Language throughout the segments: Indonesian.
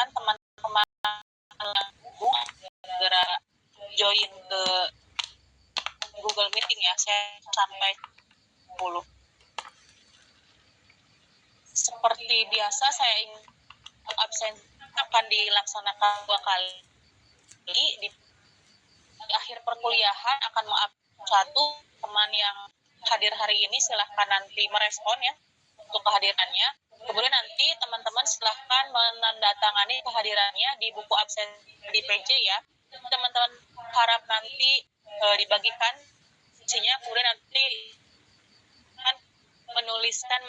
menyarankan teman-teman segera join ke Google Meeting ya, saya sampai 10. Seperti biasa saya ingin absen akan dilaksanakan 2 kali. Di akhir perkuliahan akan satu teman yang hadir hari ini silahkan nanti merespon ya untuk kehadirannya. Kemudian nanti teman-teman silahkan menandatangani kehadirannya di buku absen di PJ ya. Teman-teman harap nanti dibagikan isinya, kemudian nanti menuliskan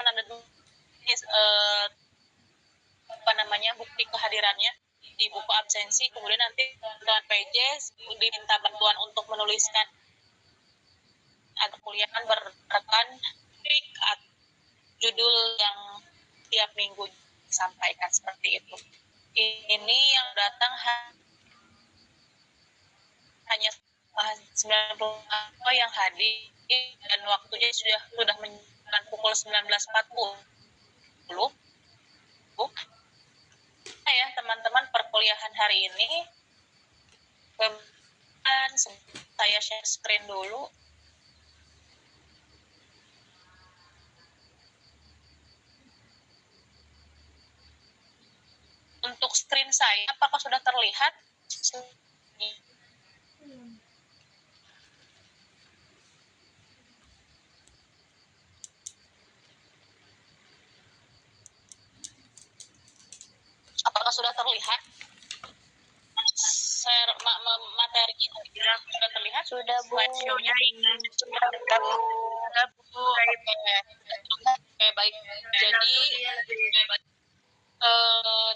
bukti kehadirannya di buku absensi, kemudian nanti dengan PJ diminta bantuan untuk menuliskan atau kuliahan berdasarkan topik atau judul yang tiap minggu disampaikan seperti itu. Ini yang datang hanya 90 yang hadir dan waktunya sudah menunjukkan pukul 19.40. Ya teman-teman, perkuliahan hari ini saya share screen dulu. Untuk screen saya, apakah sudah terlihat? Apakah sudah terlihat? Share materi sudah terlihat? Sudah, Bu. Slideshow-nya sudah, Bu. Oke, baik. Jadi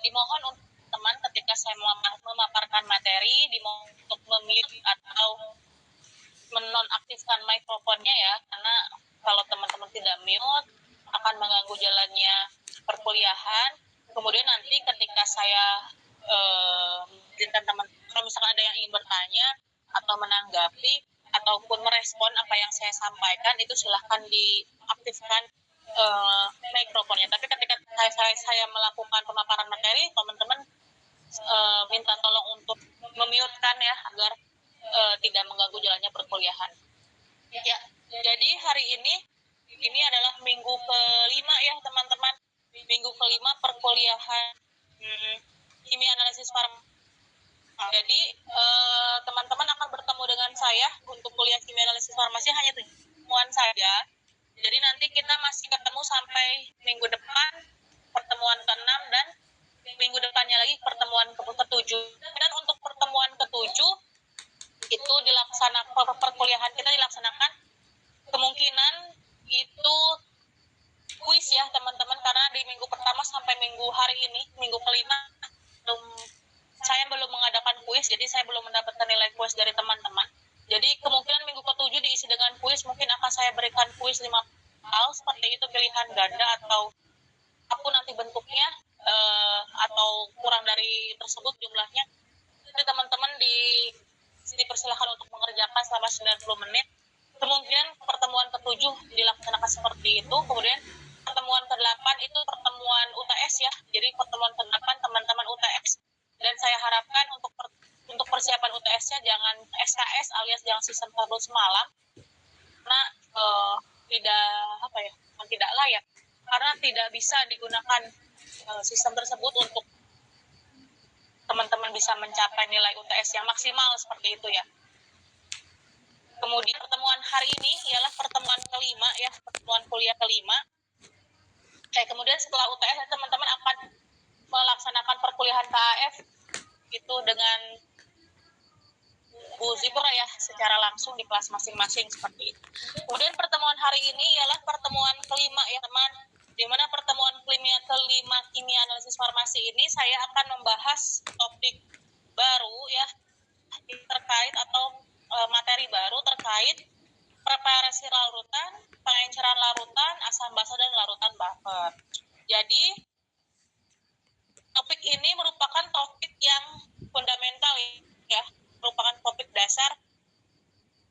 dimohon untuk teman ketika saya memaparkan materi, dimohon untuk memute atau menonaktifkan mikrofonnya ya, karena kalau teman-teman tidak mute akan mengganggu jalannya perkuliahan. Kemudian nanti ketika saya izinkan teman, kalau misalkan ada yang ingin bertanya atau menanggapi ataupun merespon apa yang saya sampaikan, itu silahkan diaktifkan mikrofonnya. Tapi ketika saya melakukan pemaparan materi, teman-teman minta tolong untuk memute-kan ya, agar tidak mengganggu jalannya perkuliahan. Ya, jadi hari ini adalah minggu kelima ya teman-teman, minggu kelima perkuliahan kimia analisis farmasi. Jadi teman-teman akan bertemu dengan saya untuk kuliah kimia analisis farmasi hanya pertemuan saja. Jadi nanti kita masih ketemu sampai minggu depan pertemuan ke-6 dan minggu depannya lagi pertemuan ke-7. Dan untuk pertemuan ke-7 itu perkuliahan kita dilaksanakan kemungkinan itu kuis ya teman-teman, karena di minggu pertama sampai minggu hari ini, minggu kelima saya belum mengadakan kuis, jadi saya belum mendapatkan nilai kuis dari teman-teman. Jadi kemungkinan minggu ke-7 diisi dengan kuis, mungkin akan saya berikan kuis 5 hal seperti itu, pilihan ganda atau apapun nanti bentuknya, atau kurang dari tersebut jumlahnya. Jadi teman-teman dipersilakan untuk mengerjakan selama 90 menit. Kemungkinan pertemuan ke-7 dilaksanakan seperti itu. Kemudian pertemuan ke-8 itu pertemuan UTS ya. Jadi pertemuan ke-8 teman-teman UTS. Dan saya harapkan untuk persiapan UTS-nya jangan SKS alias jangan sistem kabel semalam, karena tidak layak, karena tidak bisa digunakan sistem tersebut untuk teman-teman bisa mencapai nilai UTS yang maksimal seperti itu ya. Kemudian pertemuan hari ini ialah pertemuan kelima ya, pertemuan kuliah kelima. Kemudian setelah UTS teman-teman akan melaksanakan perkuliahan KAF itu dengan Bu Zipura ya, secara langsung di kelas masing-masing seperti itu. Kemudian pertemuan hari ini ialah pertemuan kelima ya teman, di mana pertemuan kelima kimia analisis farmasi ini saya akan membahas topik baru ya, terkait atau materi baru terkait preparasi larutan, pengenceran larutan, asam basa dan larutan buffer. Jadi topik ini merupakan topik yang fundamental ya, merupakan topik dasar.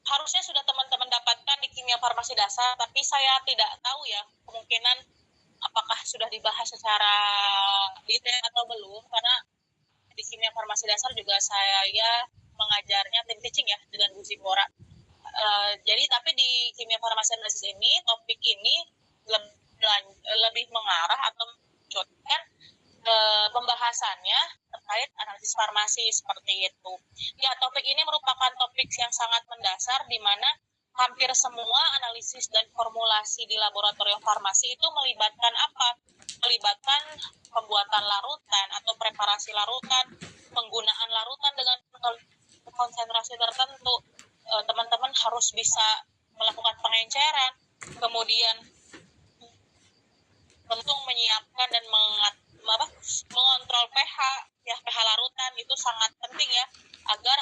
Harusnya sudah teman-teman dapatkan di kimia farmasi dasar, tapi saya tidak tahu ya, kemungkinan apakah sudah dibahas secara detail atau belum, karena farmasi dasar juga saya mengajarnya tim teaching ya dengan Bu Zipora. Jadi tapi di kimia farmasi analisis ini topik ini lebih mengarah atau menunjukkan pembahasannya terkait analisis farmasi seperti itu. Ya, topik ini merupakan topik yang sangat mendasar di mana hampir semua analisis dan formulasi di laboratorium farmasi itu melibatkan apa? Melibatkan pembuatan larutan atau preparasi larutan, penggunaan larutan dengan konsentrasi tertentu. Teman-teman harus bisa melakukan pengenceran, kemudian tentu menyiapkan dan mengontrol pH ya, pH larutan itu sangat penting ya, agar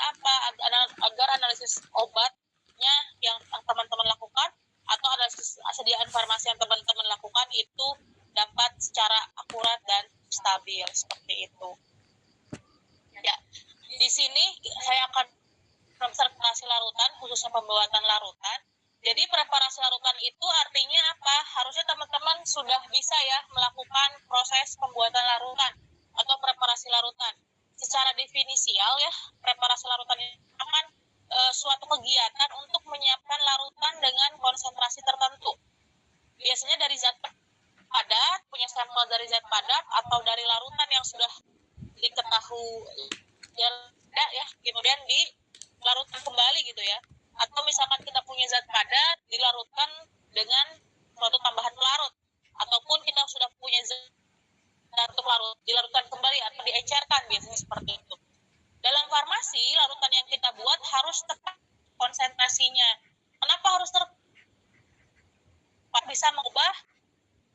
agar analisis obatnya yang teman-teman lakukan atau analisis sediaan farmasi yang teman-teman lakukan itu dapat secara akurat dan stabil seperti itu. Ya, di sini saya akan preparasi larutan, khususnya pembuatan larutan. Jadi preparasi larutan itu artinya apa? Harusnya teman-teman sudah bisa ya melakukan proses pembuatan larutan atau preparasi larutan. Secara definisial ya, preparasi larutan ini akan suatu kegiatan untuk menyiapkan larutan dengan konsentrasi tertentu. Biasanya dari zat padat, punya sampel dari zat padat atau dari larutan yang sudah diketahui ya, kemudian dilarutkan kembali gitu ya. Atau misalkan kita punya zat padat dilarutkan dengan suatu tambahan pelarut, ataupun kita sudah punya zat untuk larut dilarutkan kembali atau diencerkan, biasanya seperti itu. Dalam farmasi, larutan yang kita buat harus tepat konsentrasinya. Kenapa harus tepat? Bisa mengubah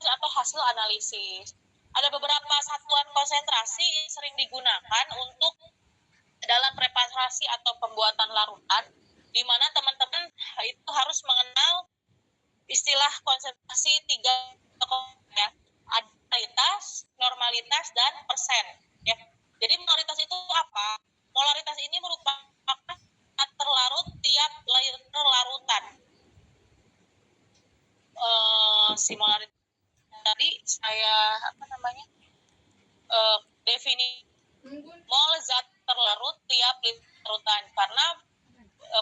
atau hasil analisis. Ada beberapa satuan konsentrasi yang sering digunakan untuk dalam preparasi atau pembuatan larutan, di mana teman-teman itu harus mengenal istilah konsentrasi 3 ya, polaritas, normalitas, dan persen ya. Jadi polaritas itu apa? Polaritas ini merupakan terlarut tiap liter larutan. Simularitas tadi saya definisi mol zat terlarut tiap liter larutan, karena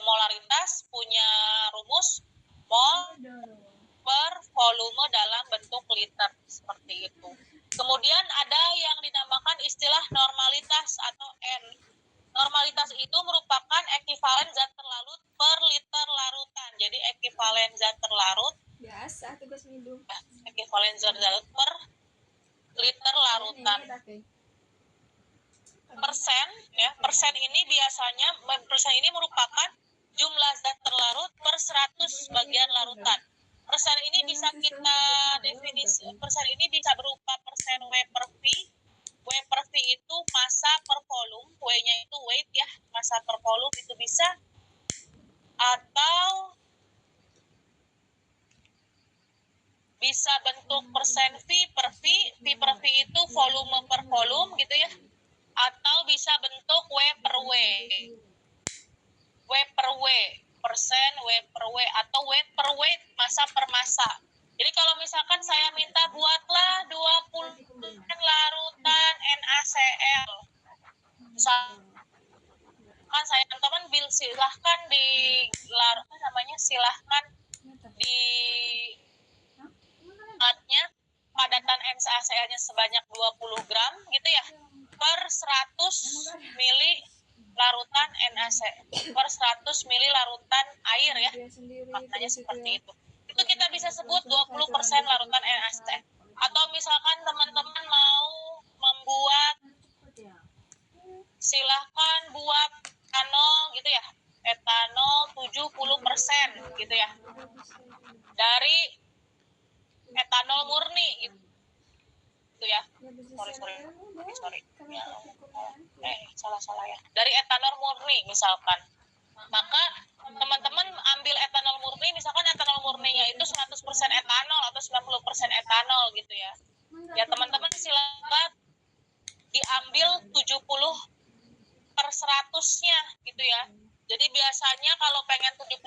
molaritas punya rumus mol per volume dalam bentuk liter seperti itu. Kemudian ada yang dinamakan istilah normalitas atau N. Normalitas itu merupakan ekivalen zat terlarut per liter larutan. Jadi ekivalen zat terlarut biasa tugas minum. Ekivalen zat terlarut per liter larutan. Persen ini biasanya merupakan jumlah zat terlarut per 100 bagian larutan. Persen ini bisa kita definisi, persen ini bisa berupa persen W per V. W per V itu massa per volume, W-nya itu weight ya, massa per volume itu bisa, atau bisa bentuk persen V per V. V per V itu volume per volume gitu ya, atau bisa bentuk W per W. W per W, persen W per W, atau weight per weight, massa per massa. Jadi kalau misalkan saya minta buatlah 20 larutan NaCl, misalkan saya teman-teman silahkan silahkan di padatan NaCl-nya sebanyak 20 gram gitu ya, per 100 mili larutan NaCl, per 100 mili larutan air ya, maknanya seperti itu. Itu kita bisa sebut 20% larutan NaCl. Atau misalkan teman-teman mau membuat, silahkan buat etanol gitu ya, etanol 70% gitu ya, dari etanol murni gitu ya. Sorry. Salah ya. Dari etanol murni misalkan. Maka teman-teman ambil etanol murni, misalkan etanol murninya itu 100% etanol atau 90% etanol gitu ya. Ya teman-teman silakan diambil 70 per 100-nya gitu ya. Jadi biasanya kalau pengen 70%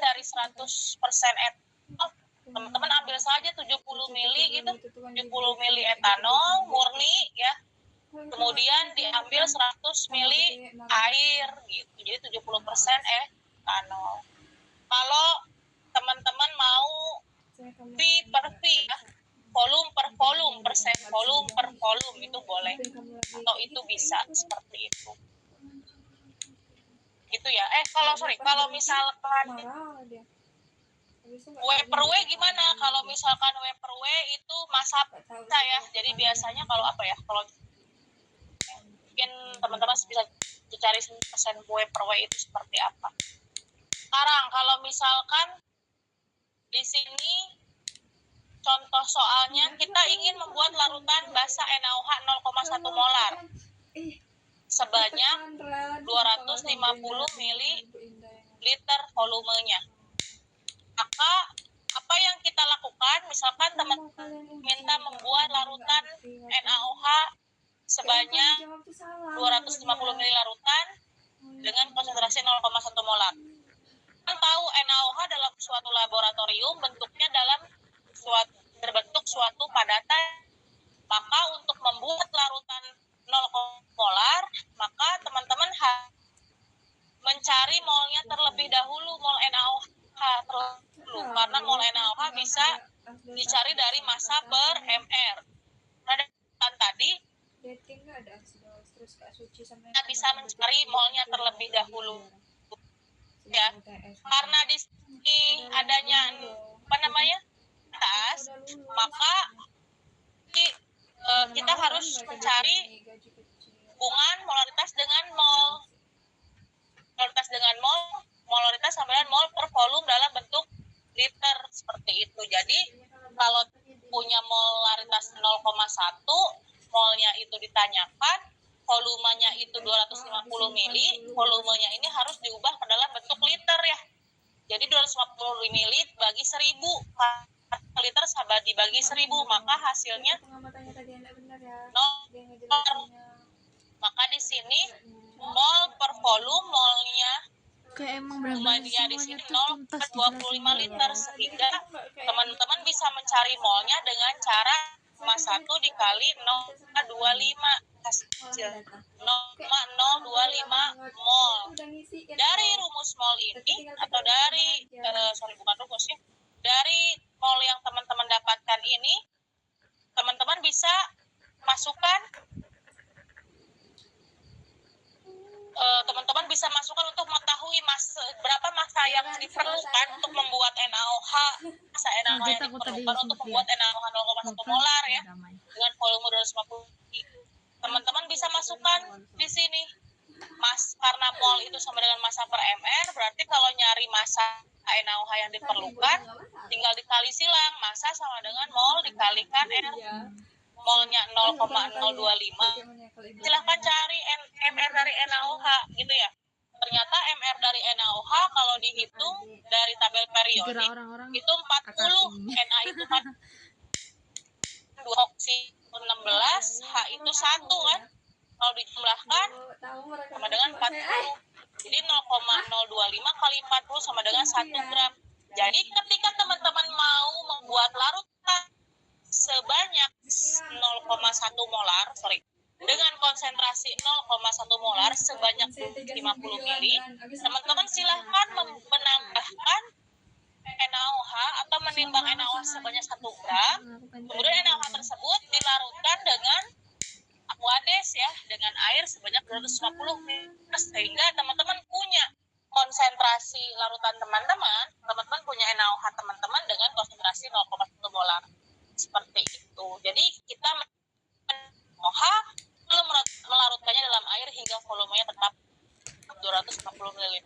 dari 100% etanol, teman-teman ambil saja 70 mili gitu, 70 mili etanol murni ya, kemudian diambil 100 mili air gitu, jadi 70% etanol. Kalau teman-teman mau V per V ya, volume per volume, persen volume per volume, itu boleh atau itu bisa seperti itu. Gitu ya. Kalau misalkan W per W gimana? Kalau misalkan W per W itu masa ya. Jadi biasanya kalau apa ya? Kalau mungkin teman-teman bisa cari persen W per W itu seperti apa. Sekarang kalau misalkan di sini contoh soalnya kita ingin membuat larutan basa NaOH 0,1 molar sebanyak 250 ml volumenya. Maka apa yang kita lakukan, misalkan teman minta membuat larutan NaOH sebanyak 250 ml larutan dengan konsentrasi 0,1 molar. Kan tahu NaOH dalam suatu laboratorium bentuknya berbentuk suatu padatan. Maka untuk membuat larutan 0 molar, maka teman-teman mencari molnya terlebih dahulu, mol NaOH terlebih, karena mol NaOH bisa dicari dari massa per mR. Dan tadi kita bisa mencari molnya terlebih dahulu. Ya, karena di sini adanya atas, maka kita harus mencari hubungan molaritas dengan mol. Molaritas sama dengan mol per volume dalam bentuk liter seperti itu. Jadi kalau punya molaritas 0,1, molnya itu ditanyakan, volumenya itu 250 mili, volumenya ini harus diubah ke dalam bentuk liter ya. Jadi 250 mili bagi 1000, liter sama dibagi 1000, maka hasilnya 0. Maka di sini mol per volume, molnya volumenya di sini 0,25 liter, sehingga teman-teman bisa mencari molnya dengan cara 1 dikali 0,25 hasil 0,025 mol. Dari rumus mol ini atau dari dari mol yang teman-teman dapatkan ini, teman-teman bisa masukkan untuk mengetahui berapa massa yang diperlukan untuk membuat NaOH, massa NaOH yang diperlukan untuk membuat NaOH 0,1 molar ya, dengan volume 250. Teman-teman bisa masukkan di sini. Karena mol itu sama dengan massa per mR, berarti kalau nyari massa NaOH yang diperlukan, tinggal dikali silang, massa sama dengan mol dikalikan R. Molnya 0,025. Silahkan cari MR dari NaOH gitu ya. Ternyata MR dari NaOH kalau dihitung dari tabel periodik itu 40, Na itu 4, oksi 16, H itu 1 kan. Kalau dijumlahkan sama dengan 40. Jadi 0,025 kali 40 sama dengan 1 gram. Jadi ketika teman-teman mau membuat larutan sebanyak 0,1 molar, dengan konsentrasi 0,1 molar sebanyak 50 mili, teman-teman silahkan menambahkan NaOH atau menimbang NaOH sebanyak 1 gram. Kemudian NaOH tersebut dilarutkan dengan aquades ya, dengan air sebanyak 250 ml, sehingga teman-teman punya konsentrasi larutan teman-teman punya NaOH teman-teman dengan konsentrasi 0,1 molar. Seperti itu. Jadi kita NaOH belum melarutkannya dalam air hingga volumenya tetap 250 ml.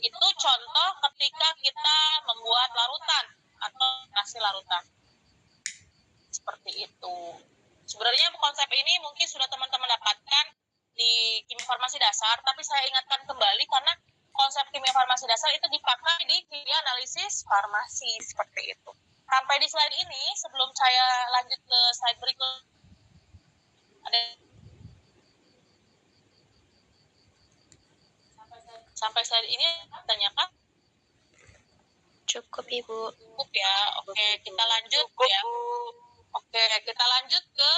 Itu contoh ketika kita membuat larutan atau konsentrasi larutan. Seperti itu. Sebenarnya konsep ini mungkin sudah teman-teman dapatkan di kimia farmasi dasar, tapi saya ingatkan kembali karena konsep kimia farmasi dasar itu dipakai di kimia analisis farmasi seperti itu. Sampai di slide ini, sebelum saya lanjut ke slide berikut, sampai slide ini tanyakan? Cukup Ibu. Cukup ya. Oke, kita lanjut ya. Oke, kita lanjut ke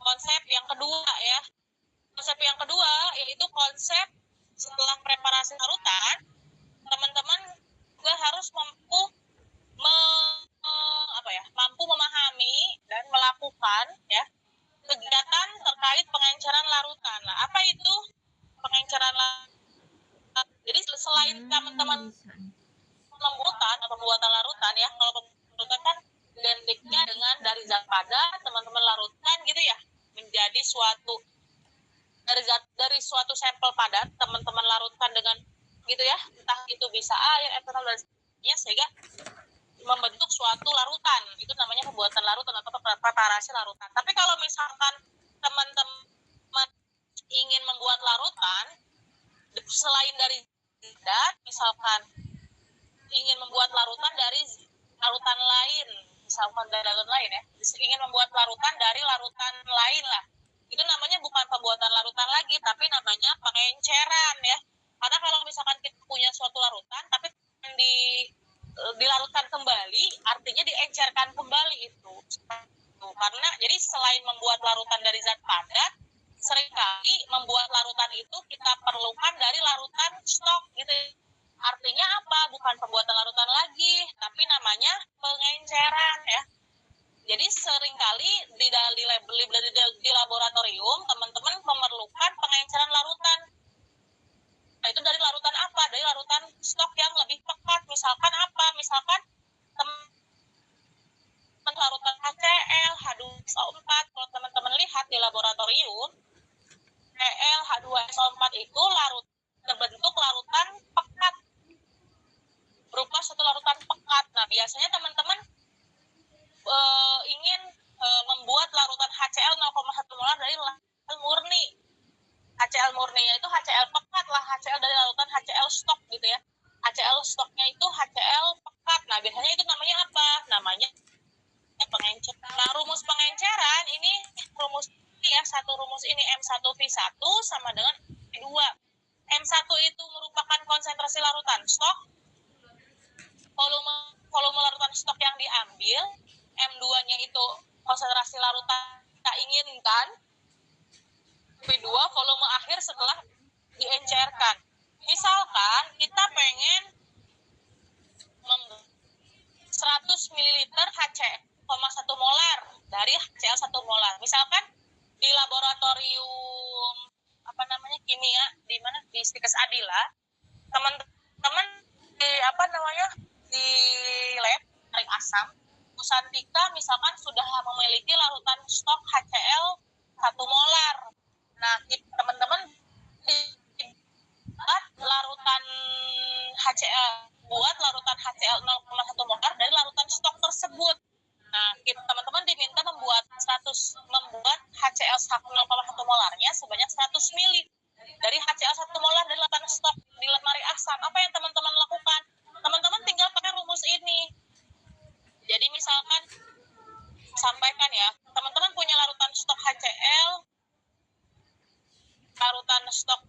konsep yang kedua ya. Konsep yang kedua yaitu konsep setelah preparasi larutan, teman-teman juga harus mampu memahami dan melakukan ya kegiatan terkait pengenceran larutan. Nah, apa itu pengenceran larutan? Jadi selain teman-teman pembuatan atau pembuatan larutan ya, kalau pembuatan kan identiknya dengan dari zat padat teman-teman larutkan gitu ya menjadi suatu dari suatu sampel padat teman-teman larutkan dengan gitu ya, entah itu bisa air, etanol dan sebagainya sehingga membentuk suatu larutan. Itu namanya pembuatan larutan atau preparasi larutan. Tapi kalau misalkan teman-teman ingin membuat larutan selain dari zat, misalkan ingin membuat larutan dari larutan lain, misalkan dari larutan lain ya, ingin membuat larutan dari larutan lain lah, itu namanya bukan pembuatan larutan lagi, tapi namanya pengenceran ya. Karena kalau misalkan kita punya suatu larutan tapi dilarutkan kembali, artinya diencerkan kembali itu. Karena jadi selain membuat larutan dari zat padat, seringkali membuat larutan itu kita perlukan dari larutan stok gitu. Artinya apa? Bukan pembuatan larutan lagi, tapi namanya pengenceran ya. Jadi seringkali di laboratorium teman-teman memerlukan pengenceran larutan. Nah, itu dari larutan apa? Dari larutan stok yang lebih pekat. Misalkan apa? Misalkan larutan HCl, H2SO4. Kalau teman-teman lihat di laboratorium, HCl, H2SO4 itu terbentuk larutan pekat, berupa satu larutan pekat. Nah, biasanya teman-teman ingin membuat larutan HCl 0,1 molar dari HCl murni. HCl murninya itu HCl pekat lah, HCl dari larutan HCl stok gitu ya. HCl stoknya itu HCl pekat. Nah, biasanya itu namanya apa? Namanya pengenceran. Nah, rumus pengenceran ini satu rumus ini M1V1 sama dengan V2. M1 itu merupakan konsentrasi larutan stok, volume larutan stok yang diambil. M2-nya itu konsentrasi larutan kita inginkan. V2 volume akhir setelah diencerkan. Misalkan kita pengen 100 ml HCl 1 molar dari HCl 1 molar. Misalkan di laboratorium kimia di Stikes Adila, teman-teman di lab tarik asam Nusantika misalkan sudah memiliki larutan stok HCl 1 molar. Nah, teman-teman buat larutan HCl 0,1 molar dari larutan stok tersebut. Nah, teman-teman diminta membuat HCl 0,1 molarnya sebanyak 100 ml dari HCl 1 molar dari larutan stok di lemari asam. Apa yang teman-teman lakukan? Teman-teman tinggal pakai rumus ini. Jadi misalkan sampaikan ya, teman-teman punya larutan stok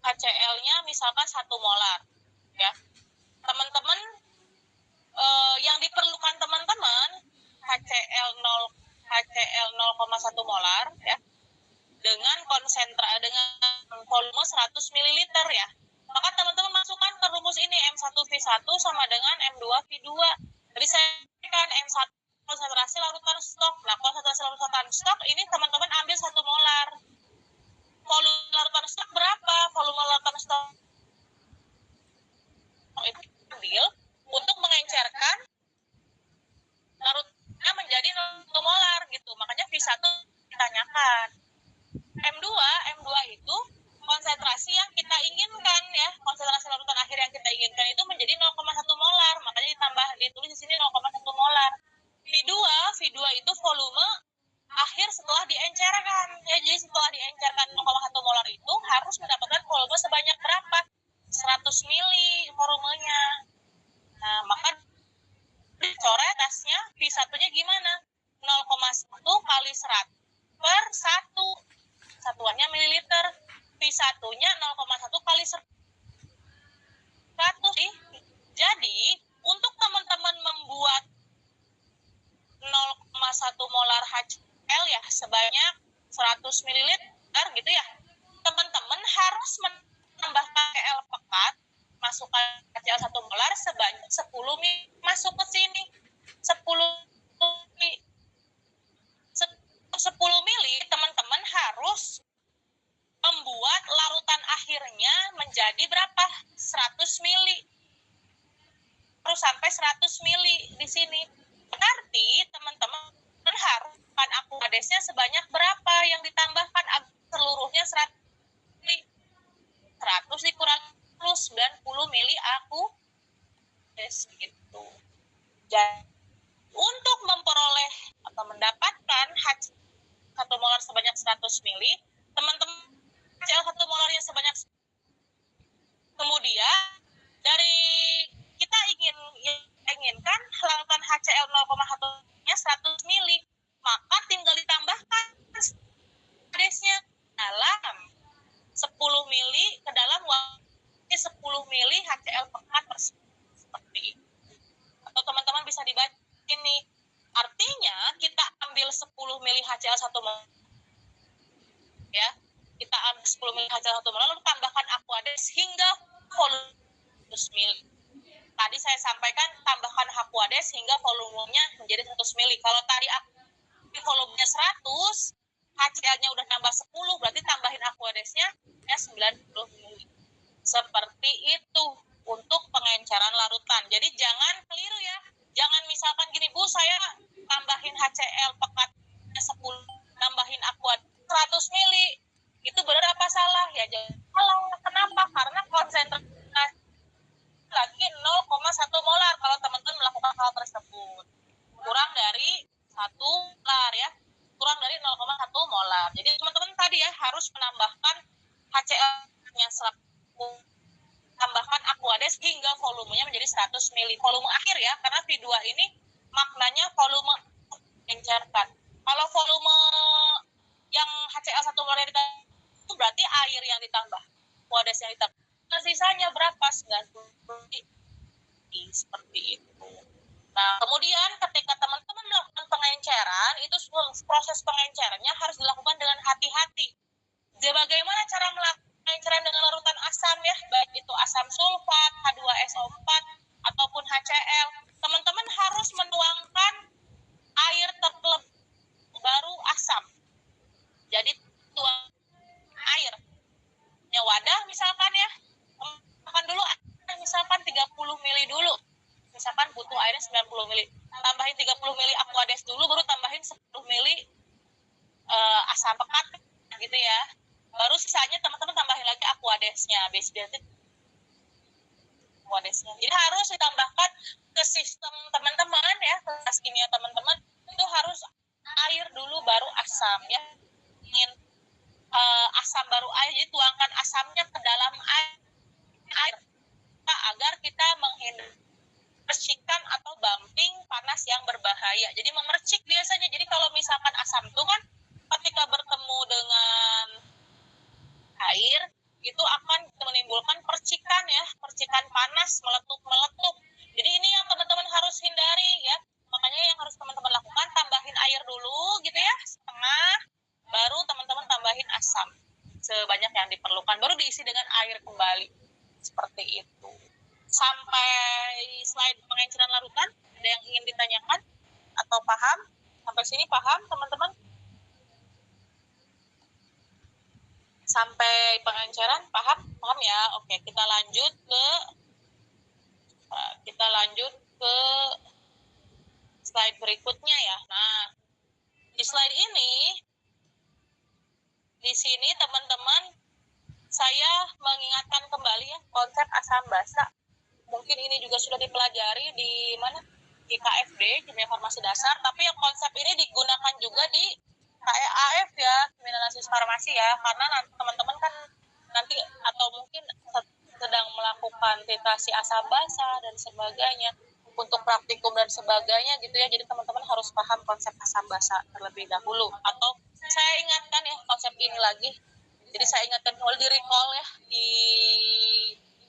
HCl-nya misalkan 1 molar ya. Teman-teman yang diperlukan teman-teman HCl 0,1 molar ya dengan volume 100 ml ya. Maka teman-teman masukkan ke rumus ini M1V1 sama dengan M2V2. Jadi saya kan M1 konsentrasi larutan stok. Nah, konsentrasi larutan stok ini teman-teman ambil 1 molar. Volume larutan stok berapa? Volume larutan stok itu ambil untuk mengencerkan larutnya menjadi 0 molar gitu. Makanya V1 ditanyakan. M2 itu konsentrasi yang kita inginkan ya. Konsentrasi larutan akhir yang kita inginkan itu menjadi 0,1 molar. Makanya ditulis di sini 0,1 molar. V2 itu volume akhir setelah diencerkan. Ya, jadi setelah diencerkan 0,1 molar itu harus mendapatkan volume sebanyak berapa? 100 mili volumenya. Nah, maka dicoret tasnya V1-nya gimana? 0,1 kali 100 per 1. Satuannya mililiter. V1-nya 0,1 kali 100. Jadi, untuk teman-teman membuat 0,1 molar HCl ya sebanyak 100 ml gitu ya. Teman-teman harus menambahkan HCl pekat, masukkan HCl 1 molar sebanyak 10 ml masuk ke sini. 10 ml 10 mili teman-teman harus membuat larutan akhirnya menjadi berapa? 100 mili. Terus sampai 100 mili di sini. Berarti teman-teman harus aquadesnya sebanyak berapa yang ditambahkan seluruhnya 100 mili. 100 dikurangi 90 mili aquades gitu. Jadi untuk memperoleh atau mendapatkan HCl 1 molar sebanyak 100 mili, teman-teman HCl 1 molarnya sebanyak, kemudian dari kita inginkan larutan HCl 0,1-nya 100 mili, maka tinggal ditambahkan aquadesnya dalam 10 mili ke dalam 10 mili HCl pekat seperti itu. Atau teman-teman bisa dibaca ini, artinya kita ambil 10 mili HCl 1 molar ya, kita ambil 10 mili HCl 1 molar lalu tambahkan aquades hingga volume 100 mili. Tadi saya sampaikan tambahkan aquades hingga volumenya menjadi 100 mili. Kalau tadi volumenya 100, HCl-nya udah nambah 10, berarti tambahin aquadesnya 90 mili. Seperti itu untuk pengenceran larutan. Jadi jangan keliru ya. Jangan misalkan gini, Bu, saya tambahin HCl pekatnya 10, tambahin aquades 100 mili. Itu benar apa salah? Ya jangan salah. Kenapa? Karena konsentrasi lagi 0,1 molar kalau teman-teman melakukan hal tersebut. Kurang dari 1 molar ya. Kurang dari 0,1 molar. Jadi teman-teman tadi ya harus menambahkan HCl-nya 100, tambahkan aquades hingga volumenya menjadi 100 mili. Volume akhir ya, karena V2 ini maknanya volume mengencerkan. Kalau volume yang HCl 1 molar itu berarti air yang ditambah, aquades yang ditambah. Sisanya berapa? 90 mili. Seperti itu. Nah, kemudian ketika teman-teman melakukan pengenceran, itu proses pengencerannya harus dilakukan dengan hati-hati. Bagaimana cara melakukan pengenceran dengan larutan asam ya, baik itu asam sulfat, H2SO4, ataupun HCl. Teman-teman harus menuangkan air terlebih baru asam. Jadi tuang air. Ya wadah misalkan ya, tambahkan dulu misalkan 30 mili dulu. Misalkan butuh airnya 90 mili. Tambahin 30 mili aquades dulu, baru tambahin 10 mili asam pekat gitu ya. Baru sisanya teman-teman tambahin lagi aquadesnya, base-base aquadesnya. Jadi harus ditambahkan ke sistem teman-teman ya, ke kimia teman-teman itu harus air dulu baru asam ya. Ingin asam baru air, jadi tuangkan asamnya ke dalam air agar kita menghindari percikan atau bumping panas yang berbahaya. Jadi memercik biasanya. Jadi kalau misalkan asam itu kan ketika bertemu dengan air itu akan menimbulkan percikan ya, percikan panas, meletup. Jadi ini yang teman-teman harus hindari ya. Makanya yang harus teman-teman lakukan, tambahin air dulu gitu ya, setengah, baru teman-teman tambahin asam sebanyak yang diperlukan, baru diisi dengan air kembali. Seperti itu. Sampai slide pengenceran larutan, ada yang ingin ditanyakan atau paham? Sampai sini paham teman-teman? Sampai pengenceran paham ya. Oke, kita lanjut ke slide berikutnya ya. Nah, di slide ini di sini teman-teman saya mengingatkan kembali ya konsep asam basa. Mungkin ini juga sudah dipelajari di mana? Di KFD, Kimia Farmasi Dasar, tapi yang konsep ini digunakan juga di KEAF ya, Kimia Analisis Farmasi ya, karena teman-teman kan nanti atau mungkin sedang melakukan titrasi asam basa dan sebagainya untuk praktikum dan sebagainya gitu ya. Jadi teman-teman harus paham konsep asam basa terlebih dahulu. Atau saya ingatkan ya konsep ini lagi. Jadi saya ingatkan kembali, di recall ya,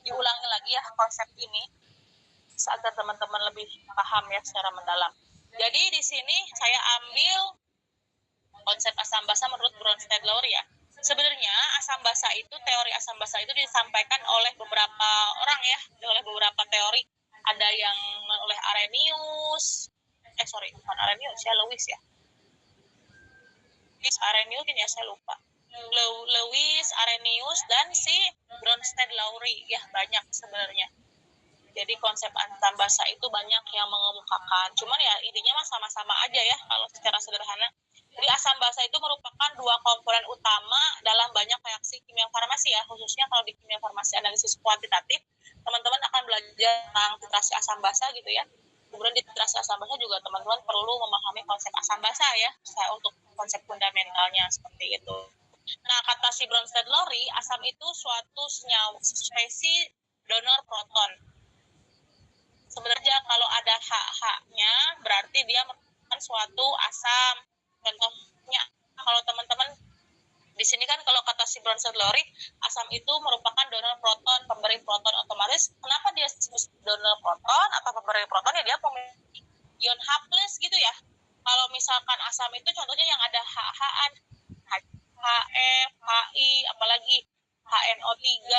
diulangi lagi ya konsep ini agar teman-teman lebih paham ya secara mendalam. Jadi di sini saya ambil konsep asam basa menurut Bronsted-Lowry ya. Sebenarnya asam basa itu, teori asam basa itu disampaikan oleh beberapa orang ya, oleh beberapa teori. Ada yang oleh Arrhenius, bukan Arrhenius ya, Lewis ya. Arrhenius ya, saya lupa. Lewis, Arrhenius, dan si Bronsted-Lowry ya, banyak sebenarnya. Jadi konsep asam basa itu banyak yang mengemukakan. Cuman ya intinya mah sama-sama aja ya kalau secara sederhana. Jadi asam basa itu merupakan dua komponen utama dalam banyak reaksi kimia farmasi ya, khususnya kalau di kimia farmasi analisis kuantitatif, teman-teman akan belajar tentang titrasi asam basa gitu ya. Kemudian di titrasi asam basa juga teman-teman perlu memahami konsep asam basa ya, untuk konsep fundamentalnya seperti itu. Nah, kata si Bronsted-Lowry, asam itu suatu senyawa spesies donor proton. Sebenarnya kalau ada H-nya berarti dia merupakan suatu asam. Contohnya kalau teman-teman di sini kan kalau kata si Bronsted-Lowry, asam itu merupakan donor proton, pemberi proton otomatis. Kenapa dia disebut donor proton atau pemberi proton? Ya dia memiliki ion H+ gitu ya. Kalau misalkan asam itu contohnya yang ada H-an, HF, HI, apalagi HNO3,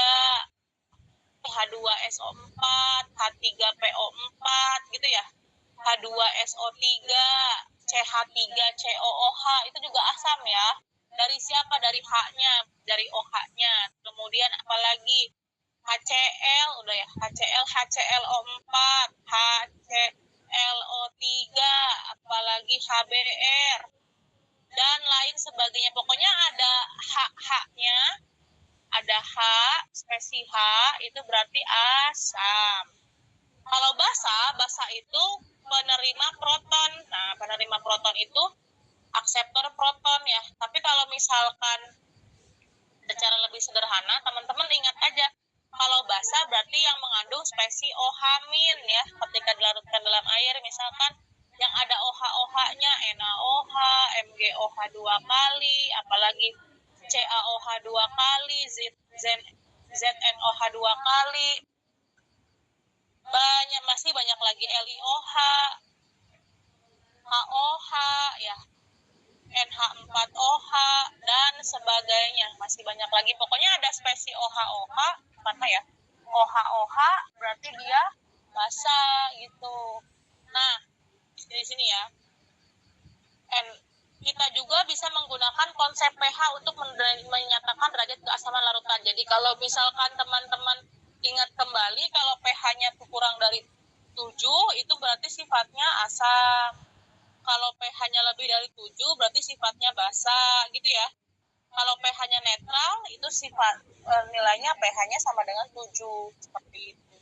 H2SO4, H3PO4 gitu ya. H2SO3, CH3COOH itu juga asam ya. Dari siapa? Dari H-nya, dari OH-nya. Kemudian apalagi HCl, udah ya, HCl, HClO4, HClO3, apalagi HBr, dan lain sebagainya. Pokoknya ada H-nya, ada H, spesies H, itu berarti asam. Kalau basa itu penerima proton. Nah, penerima proton itu akseptor proton ya. Tapi kalau misalkan secara lebih sederhana, teman-teman ingat aja, kalau basa berarti yang mengandung spesies OH- ya, ketika dilarutkan dalam air, misalkan yang ada OH-OH-nya, NaOH, MgOH 2 kali, apalagi CaOH 2 kali, ZnOH 2 kali, masih banyak lagi LiOH, HOH ya, NH4OH dan sebagainya, masih banyak lagi. Pokoknya ada spesies OH-OH, mana ya? OH-OH berarti dia basa gitu. Nah, di sini ya. Kita juga bisa menggunakan konsep pH untuk menyatakan derajat keasaman larutan. Jadi kalau misalkan teman-teman ingat kembali, kalau pH-nya kurang dari 7, itu berarti sifatnya asam. Kalau pH-nya lebih dari 7, berarti sifatnya basa, gitu ya. Kalau pH-nya netral, itu sifat nilainya pH-nya sama dengan 7, seperti itu.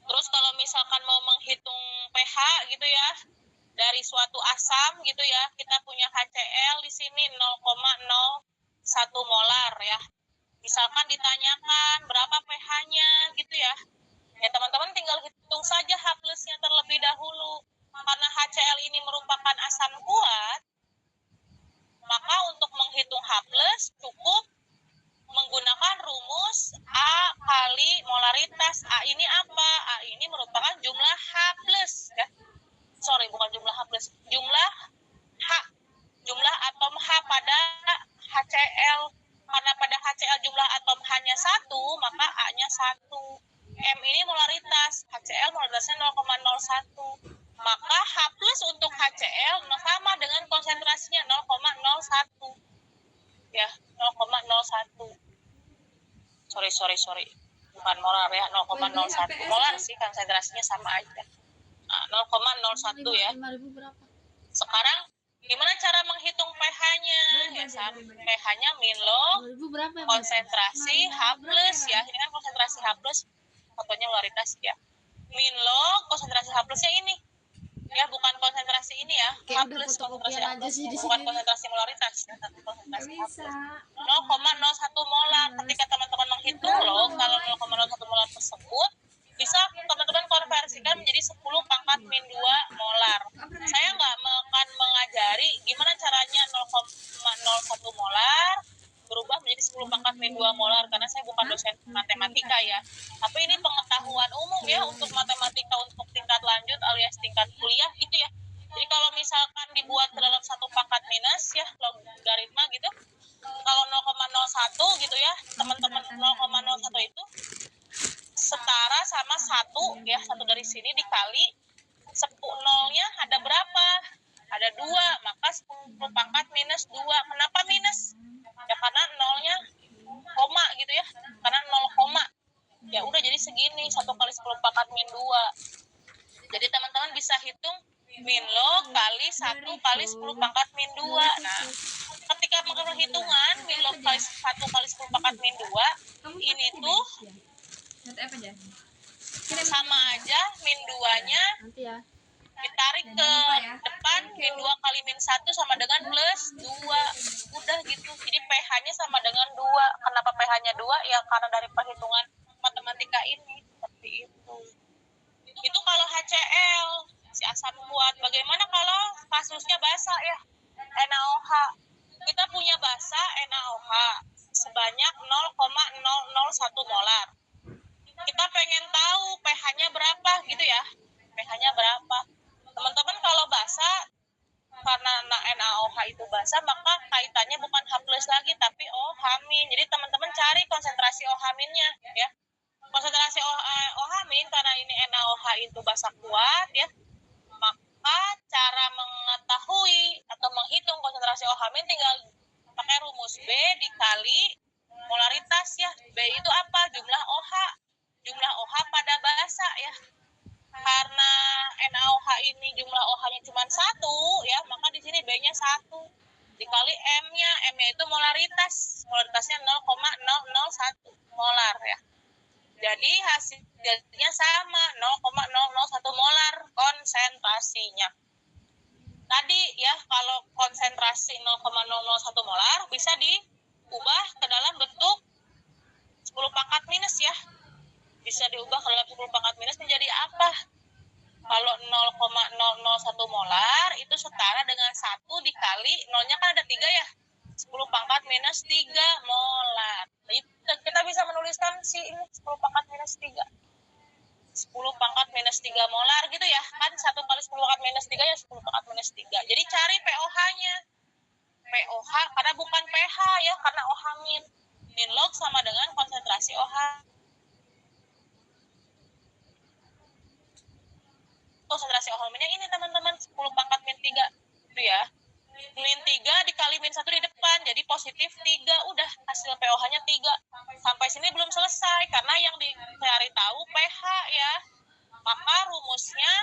Terus kalau misalkan mau menghitung pH gitu ya, dari suatu asam gitu ya, kita punya HCl di sini 0,01 molar ya. Misalkan ditanyakan berapa pH-nya gitu ya. Ya teman-teman tinggal hitung saja H+-nya terlebih dahulu. Karena HCl ini merupakan asam kuat, maka untuk menghitung H+ cukup menggunakan rumus A kali molaritas. A ini apa? A ini merupakan jumlah H+, ya. Bukan jumlah H+, jumlah H, jumlah atom H pada HCl. Karena pada HCl jumlah atom H-nya 1, maka A-nya 1. M ini molaritas, HCl molaritasnya 0,01. Maka H+ untuk HCl sama dengan konsentrasinya 0,01. Ya, 0,01. Sorry. Bukan molar ya, 0,01. Molar sih konsentrasinya sama aja. Nah, 0,01 ya. Sekarang gimana cara menghitung pH-nya? Ya, pH-nya min log konsentrasi H+, ya. Ini kan konsentrasi H+, fotonya molaritas ya. Min log konsentrasi H+-nya ini. Ya, bukan konsentrasi ini ya. H+, konsentrasi H+, bukan konsentrasi molaritas, ya, tapi konsentrasi H+. 0,01 molar. Ketika teman-teman menghitung log, kalau 0,01 molar tersebut bisa teman-teman konversikan menjadi 10 pangkat min 2 molar. Saya nggak akan mengajari gimana caranya 0,01 molar berubah menjadi 10 pangkat min 2 molar, karena saya bukan dosen matematika ya. Tapi ini pengetahuan umum ya untuk matematika untuk tingkat lanjut alias tingkat kuliah gitu ya. Jadi kalau misalkan dibuat ke dalam satu pangkat minus ya logaritma gitu, kalau 0,01 gitu ya teman-teman, 0,01 itu setara sama 1 ya, 1 dari sini dikali 10 nolnya ada berapa? Ada 2, maka 10 pangkat minus 2. Kenapa minus? Ya karena nolnya koma gitu ya, karena 0 koma. Ya udah jadi segini, 1 kali 10 pangkat min 2. Jadi teman-teman bisa hitung min log kali 1 kali 10 pangkat min 2. Nah, ketika melakukan perhitungan min log kali 1 kali 10 pangkat min 2, ini tuh sama aja min 2-nya ditarik ke depan, min 2 kali min 1 sama dengan plus 2. Udah gitu. Jadi pH-nya sama dengan 2. Kenapa pH-nya 2? Ya karena dari perhitungan matematika ini. Seperti itu. Itu kalau HCl, si asam kuat. Bagaimana kalau kasusnya basa ya? NaOH. Kita punya basa NaOH sebanyak 0,001 molar. Kita pengen tahu pH-nya berapa gitu ya. pH-nya berapa? Teman-teman kalau basa, karena NaOH itu basa, maka kaitannya bukan H+ lagi, tapi OH-. Jadi teman-teman cari konsentrasi OH-nya ya. Konsentrasi OH- karena ini NaOH itu basa kuat ya, maka cara mengetahui atau menghitung konsentrasi OH- tinggal pakai rumus B dikali molaritas ya. B itu apa? Jumlah OH. Jumlah OH pada basa ya. Karena NaOH ini jumlah OH-nya cuma 1 ya, maka di sini B-nya 1 dikali M-nya. M-nya itu molaritas. Molaritasnya 0,001 molar ya. Jadi hasilnya sama, 0,001 molar konsentrasinya. Tadi ya, kalau konsentrasi 0,001 molar bisa diubah ke dalam bentuk 10 pangkat minus ya. Bisa diubah ke dalam 10 pangkat minus menjadi apa? Kalau 0,001 molar itu setara dengan 1 dikali, nolnya kan ada 3 ya, 10 pangkat minus 3 molar. Kita bisa menuliskan ini 10 pangkat minus 3. 10 pangkat minus 3 molar gitu ya. Kan 1 kali 10 pangkat minus 3 ya 10 pangkat minus 3. Jadi cari pOH-nya. pOH karena bukan pH ya, karena OH min. Min log sama dengan konsentrasi OH. Konsentrasi OH-nya ini teman-teman 10 pangkat min 3 itu ya. Min 3 dikali min 1 di depan, jadi positif 3. Udah, hasil pOH-nya 3. Sampai sini belum selesai, karena yang dicari tahu pH ya. Maka rumusnya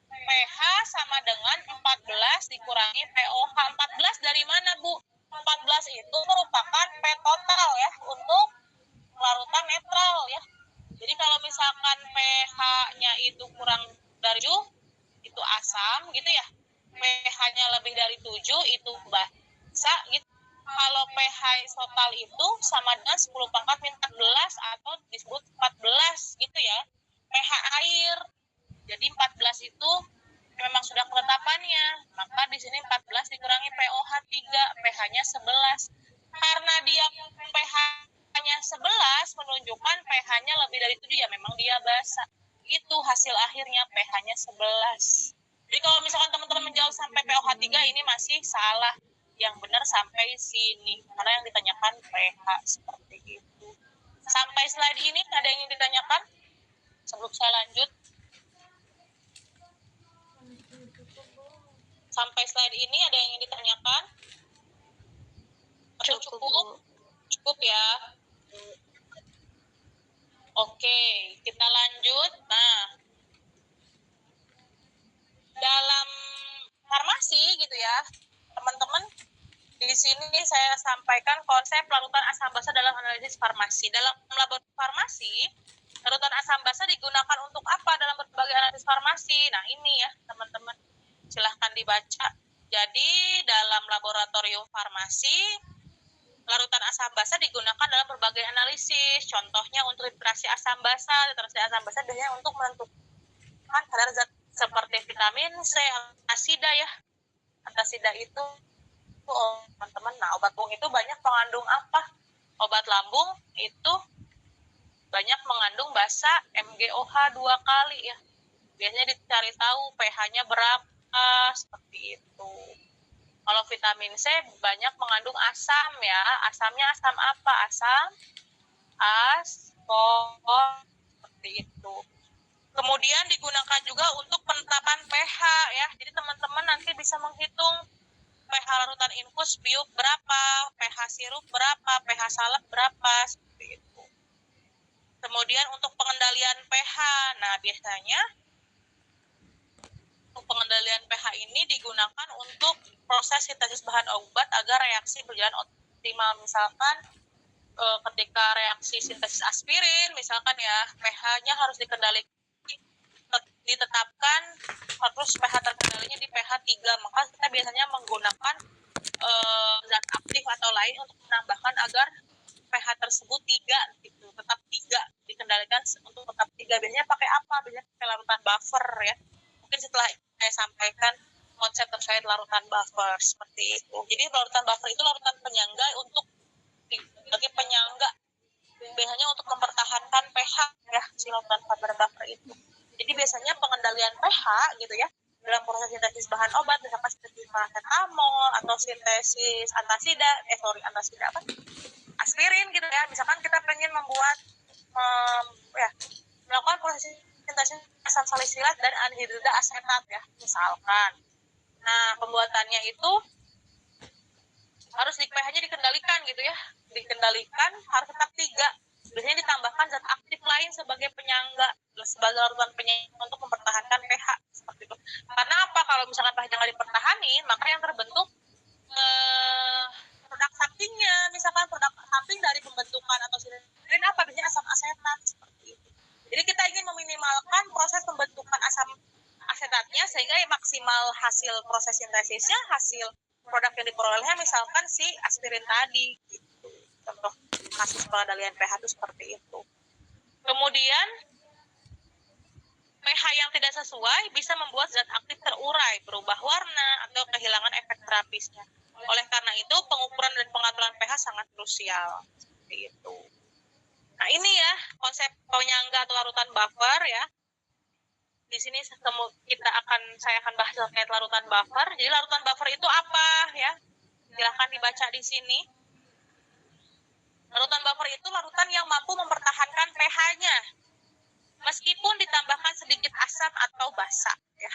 pH sama dengan 14 dikurangi pOH. 14 dari mana, Bu? 14 itu merupakan P total ya, untuk larutan netral ya. Jadi kalau misalkan pH-nya itu kurang dari 7, itu asam gitu ya. pH-nya lebih dari 7 itu basa gitu. Kalau pH total itu sama dengan 10 pangkat min 14 atau disebut 14 gitu ya. pH air. Jadi 14 itu memang sudah ketetapannya. Maka di sini 14 dikurangi pOH 3, pH-nya 11. Karena dia pH-nya 11 menunjukkan pH-nya lebih dari 7 ya, memang dia basa. Itu hasil akhirnya pH-nya 11. Jadi kalau misalkan teman-teman menjawab sampai pOH 3 ini masih salah. Yang benar sampai sini. Karena yang ditanyakan pH seperti itu. Sampai slide ini ada yang ingin ditanyakan? Sebelum saya lanjut. Sampai slide ini ada yang ingin ditanyakan? Atau cukup? Cukup ya. Oke, kita lanjut. Nah, dalam farmasi gitu ya, teman-teman, di sini saya sampaikan konsep larutan asam basa dalam analisis farmasi. Dalam laboratorium farmasi, larutan asam basa digunakan untuk apa dalam berbagai analisis farmasi? Nah, ini ya, teman-teman. Silahkan dibaca. Jadi, dalam laboratorium farmasi, larutan asam basa digunakan dalam berbagai analisis. Contohnya untuk literasi asam basa. Literasi asam basa biasanya untuk menentukan kadar zat seperti vitamin C, antasida ya. Antasida itu, teman-teman, nah obat lambung itu banyak mengandung apa? Obat lambung itu banyak mengandung basa MgOH 2 kali ya. Biasanya dicari tahu pH-nya berapa. A, seperti itu. Kalau vitamin C banyak mengandung asam ya. Asamnya asam apa? Asam askor, seperti itu. Kemudian digunakan juga untuk penetapan pH ya. Jadi teman-teman nanti bisa menghitung pH larutan infus biuk berapa, pH sirup berapa, pH salep berapa, seperti itu. Kemudian untuk pengendalian pH, nah biasanya untuk pengendalian pH ini digunakan untuk proses sintesis bahan obat agar reaksi berjalan optimal. Misalkan ketika reaksi sintesis aspirin, misalkan ya, pH-nya harus ditetapkan harus pH terkendalinya di pH 3, maka kita biasanya menggunakan zat aktif atau lain untuk menambahkan agar pH tersebut 3 gitu, tetap 3 dikendalikan untuk tetap 3. Biasanya pakai apa? Biasanya pakai larutan buffer ya. Mungkin setelah saya sampaikan konsep terkait larutan buffer seperti itu. Jadi larutan buffer itu larutan penyangga untuk sebagai penyangga biasanya untuk mempertahankan pH ya, si larutan buffer itu. Jadi biasanya pengendalian pH gitu ya dalam proses sintesis bahan obat, misalkan sintesis paracetamol atau sintesis antasida, aspirin gitu ya. Misalkan kita pengen membuat melakukan proses sintesis asam salisilat dan anhidrida asetat ya, misalkan. Nah, pembuatannya itu harus pH-nya dikendalikan gitu ya. Dikendalikan harus tetap 3. Biasanya ditambahkan zat aktif lain sebagai penyangga, sebagai larutan penyangga untuk mempertahankan pH seperti itu. Karena apa? Kalau misalkan pH nggak dipertahanin, maka yang terbentuk produk sampingnya, misalkan produk samping dari pembentukan atau sinterin apa? Biasanya asam asetat seperti itu. Jadi kita ingin meminimalkan proses pembentukan asam asetatnya sehingga maksimal hasil proses sintesisnya, hasil produk yang diperolehnya misalkan si aspirin tadi gitu. Contoh kasus pengendalian pH itu seperti itu. Kemudian pH yang tidak sesuai bisa membuat zat aktif terurai, berubah warna atau kehilangan efek terapisnya. Oleh karena itu pengukuran dan pengaturan pH sangat krusial seperti itu. Nah, ini ya konsep penyangga atau larutan buffer ya. Di sini saya akan bahas terkait larutan buffer. Jadi larutan buffer itu apa ya? Silahkan dibaca di sini. Larutan buffer itu larutan yang mampu mempertahankan pH-nya meskipun ditambahkan sedikit asam atau basa ya.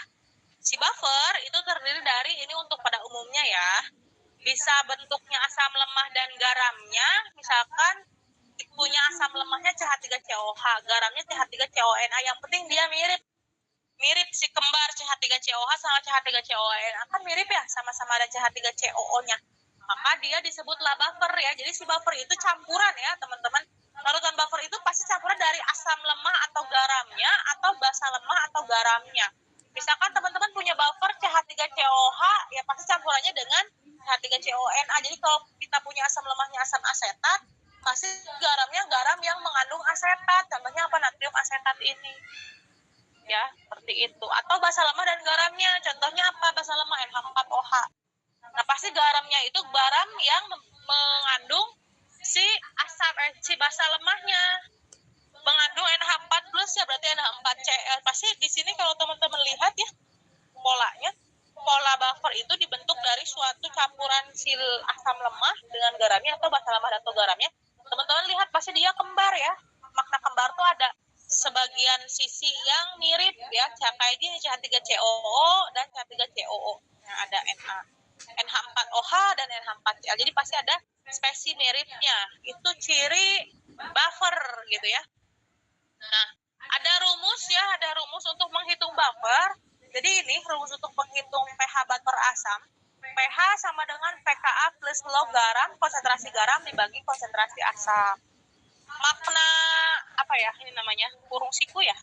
Si buffer itu terdiri dari, ini untuk pada umumnya ya, bisa bentuknya asam lemah dan garamnya, misalkan punya asam lemahnya CH3COH, garamnya CH3CONA, yang penting dia mirip si kembar CH3COH sama CH3CONA, kan mirip ya, sama-sama ada CH3COO-nya. Maka dia disebutlah buffer ya. Jadi si buffer itu campuran ya, teman-teman. Larutan buffer itu pasti campuran dari asam lemah atau garamnya atau basa lemah atau garamnya. Misalkan teman-teman punya buffer CH3COH, ya pasti campurannya dengan CH3CONA. Jadi kalau kita punya asam lemahnya asam asetat, pasti garamnya garam yang mengandung asetat. Contohnya apa? Natrium asetat ini. Ya, seperti itu. Atau basa lemah dan garamnya. Contohnya apa? Basa lemah NH4OH. Nah, pasti garamnya itu garam yang mengandung si basa lemahnya. Mengandung NH4 plus ya, berarti NH4Cl. Pasti di sini kalau teman-teman lihat ya polanya, pola buffer itu dibentuk dari suatu campuran sil asam lemah dengan garamnya atau basa lemah atau garamnya. Teman-teman lihat pasti dia kembar ya. Makna kembar tuh ada sebagian sisi yang mirip ya, kayak gini CH3COO dan CH3COO. Nah, ada NH4OH dan NH4Cl. Jadi pasti ada spesi miripnya. Itu ciri buffer gitu ya. Nah, ada rumus untuk menghitung buffer. Jadi ini rumus untuk menghitung pH buffer asam. pH sama dengan pKa plus log garam, konsentrasi garam dibagi konsentrasi asam. Makna apa ya ini namanya? Kurung siku ya.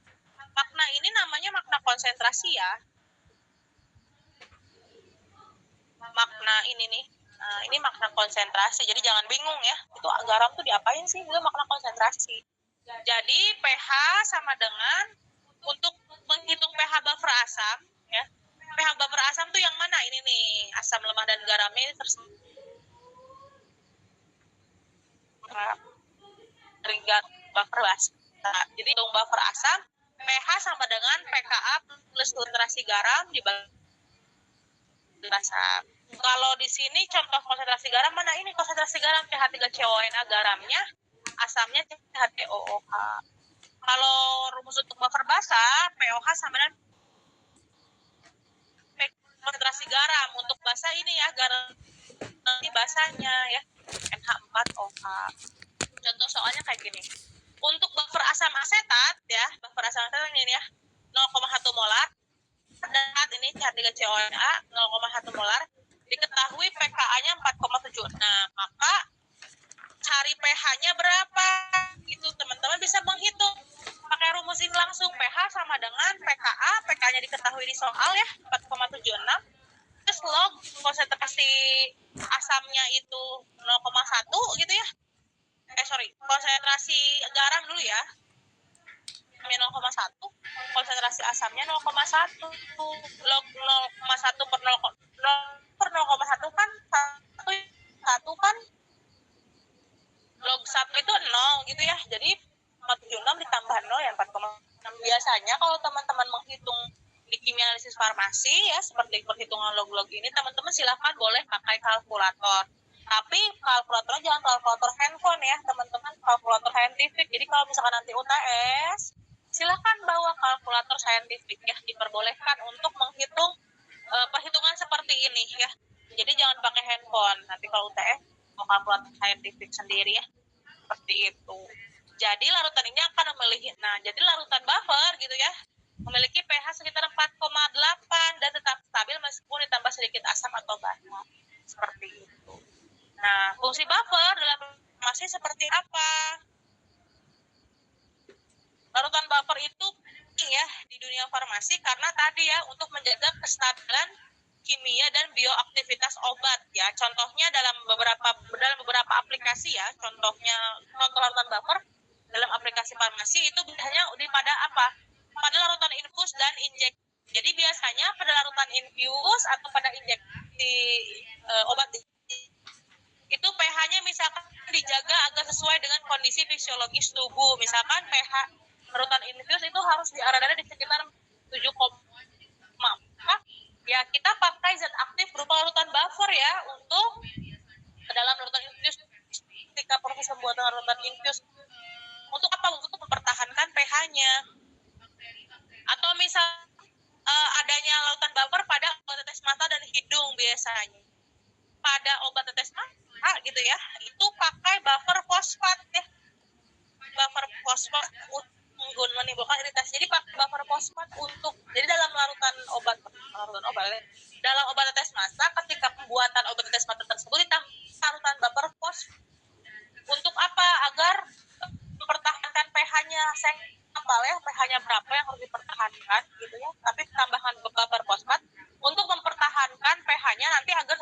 Makna ini namanya makna konsentrasi ya. Makna ini nih. Nah, ini makna konsentrasi. Jadi jangan bingung ya. Itu garam tuh diapain sih? Itu makna konsentrasi. Jadi pH sama dengan, untuk menghitung pH buffer asam ya. pH buffer asam tuh yang mana? Ini nih, asam lemah dan garamnya ini teringat buffer asam. Nah, jadi untuk buffer asam pH sama dengan pKa plus konsentrasi garam dibagi asam. Kalau di sini contoh konsentrasi garam mana ini konsentrasi garam CH3CONA garamnya, asamnya CH3OOH. Kalau rumus untuk buffer basa, pOH sama dengan konsentrasi garam. Untuk basa ini ya garam nanti basanya ya NH4OH. Contoh soalnya kayak gini. Untuk buffer asam asetat ya, buffer asam asetat ini ya 0,1 molar. Dan ini CH3CONA 0,1 molar. Diketahui pKa-nya 4,76. Maka cari pH-nya berapa? Itu teman-teman bisa menghitung pakai rumus ini langsung. pH sama dengan pKa, pK-nya diketahui di soal ya 4,76. Terus log konsentrasi asamnya itu 0,1 gitu ya. Konsentrasi garam dulu ya. 0,1, konsentrasi asamnya 0,1. Log 0,1 per 0,1 kan 1 kan log 1 itu 0 gitu ya. Jadi 476 ditambah 0 ya 4,6. Biasanya kalau teman-teman menghitung di kimia analisis farmasi ya seperti perhitungan log-log ini, teman-teman silahkan boleh pakai kalkulator. Tapi kalkulatornya jangan kalkulator handphone ya teman-teman, kalkulator saintifik. Jadi kalau misalkan nanti UTS, silahkan bawa kalkulator saintifik ya, diperbolehkan untuk menghitung perhitungan seperti ini ya. Jadi jangan pakai handphone. Nanti kalau UTS mau kalkulator saintifik sendiri ya. Seperti itu. Jadi larutan ini akan memiliki, jadi larutan buffer gitu ya, memiliki pH sekitar 4,8 dan tetap stabil meskipun ditambah sedikit asam atau basa. Seperti itu. Nah, fungsi buffer dalam farmasi seperti apa? Larutan buffer itu penting ya di dunia farmasi karena tadi ya untuk menjaga kestabilan kimia dan bioaktivitas obat ya. Contohnya dalam beberapa aplikasi ya. Contoh larutan buffer dalam aplikasi farmasi itu biasanya pada apa? Pada larutan infus dan injek. Jadi biasanya pada larutan infus atau pada injeksi obat itu pH-nya misalkan dijaga agar sesuai dengan kondisi fisiologis tubuh. Misalkan pH larutan infus itu harus berada di sekitar 7, ya kita pakai zat aktif berupa larutan buffer ya untuk ke dalam larutan infus ketika proses pembuatan larutan infus. Untuk apa? Untuk mempertahankan pH-nya. Atau misal adanya larutan buffer pada obat tetes mata dan hidung biasanya. Pada obat tetes mata gitu ya, itu pakai buffer fosfat ya. Buffer fosfat menimbulkan iritasi. Jadi pakai buffer fosfat jadi dalam larutan obat dalam obat tetes mata ketika pembuatan obat tetes mata tersebut ditambah larutan buffer fosfat. Untuk apa? Agar mempertahankan pH-nya. Saya hafal ya pH-nya berapa yang harus dipertahankan gitu ya. Tapi tambahkan buffer fosfat untuk mempertahankan pH-nya nanti agar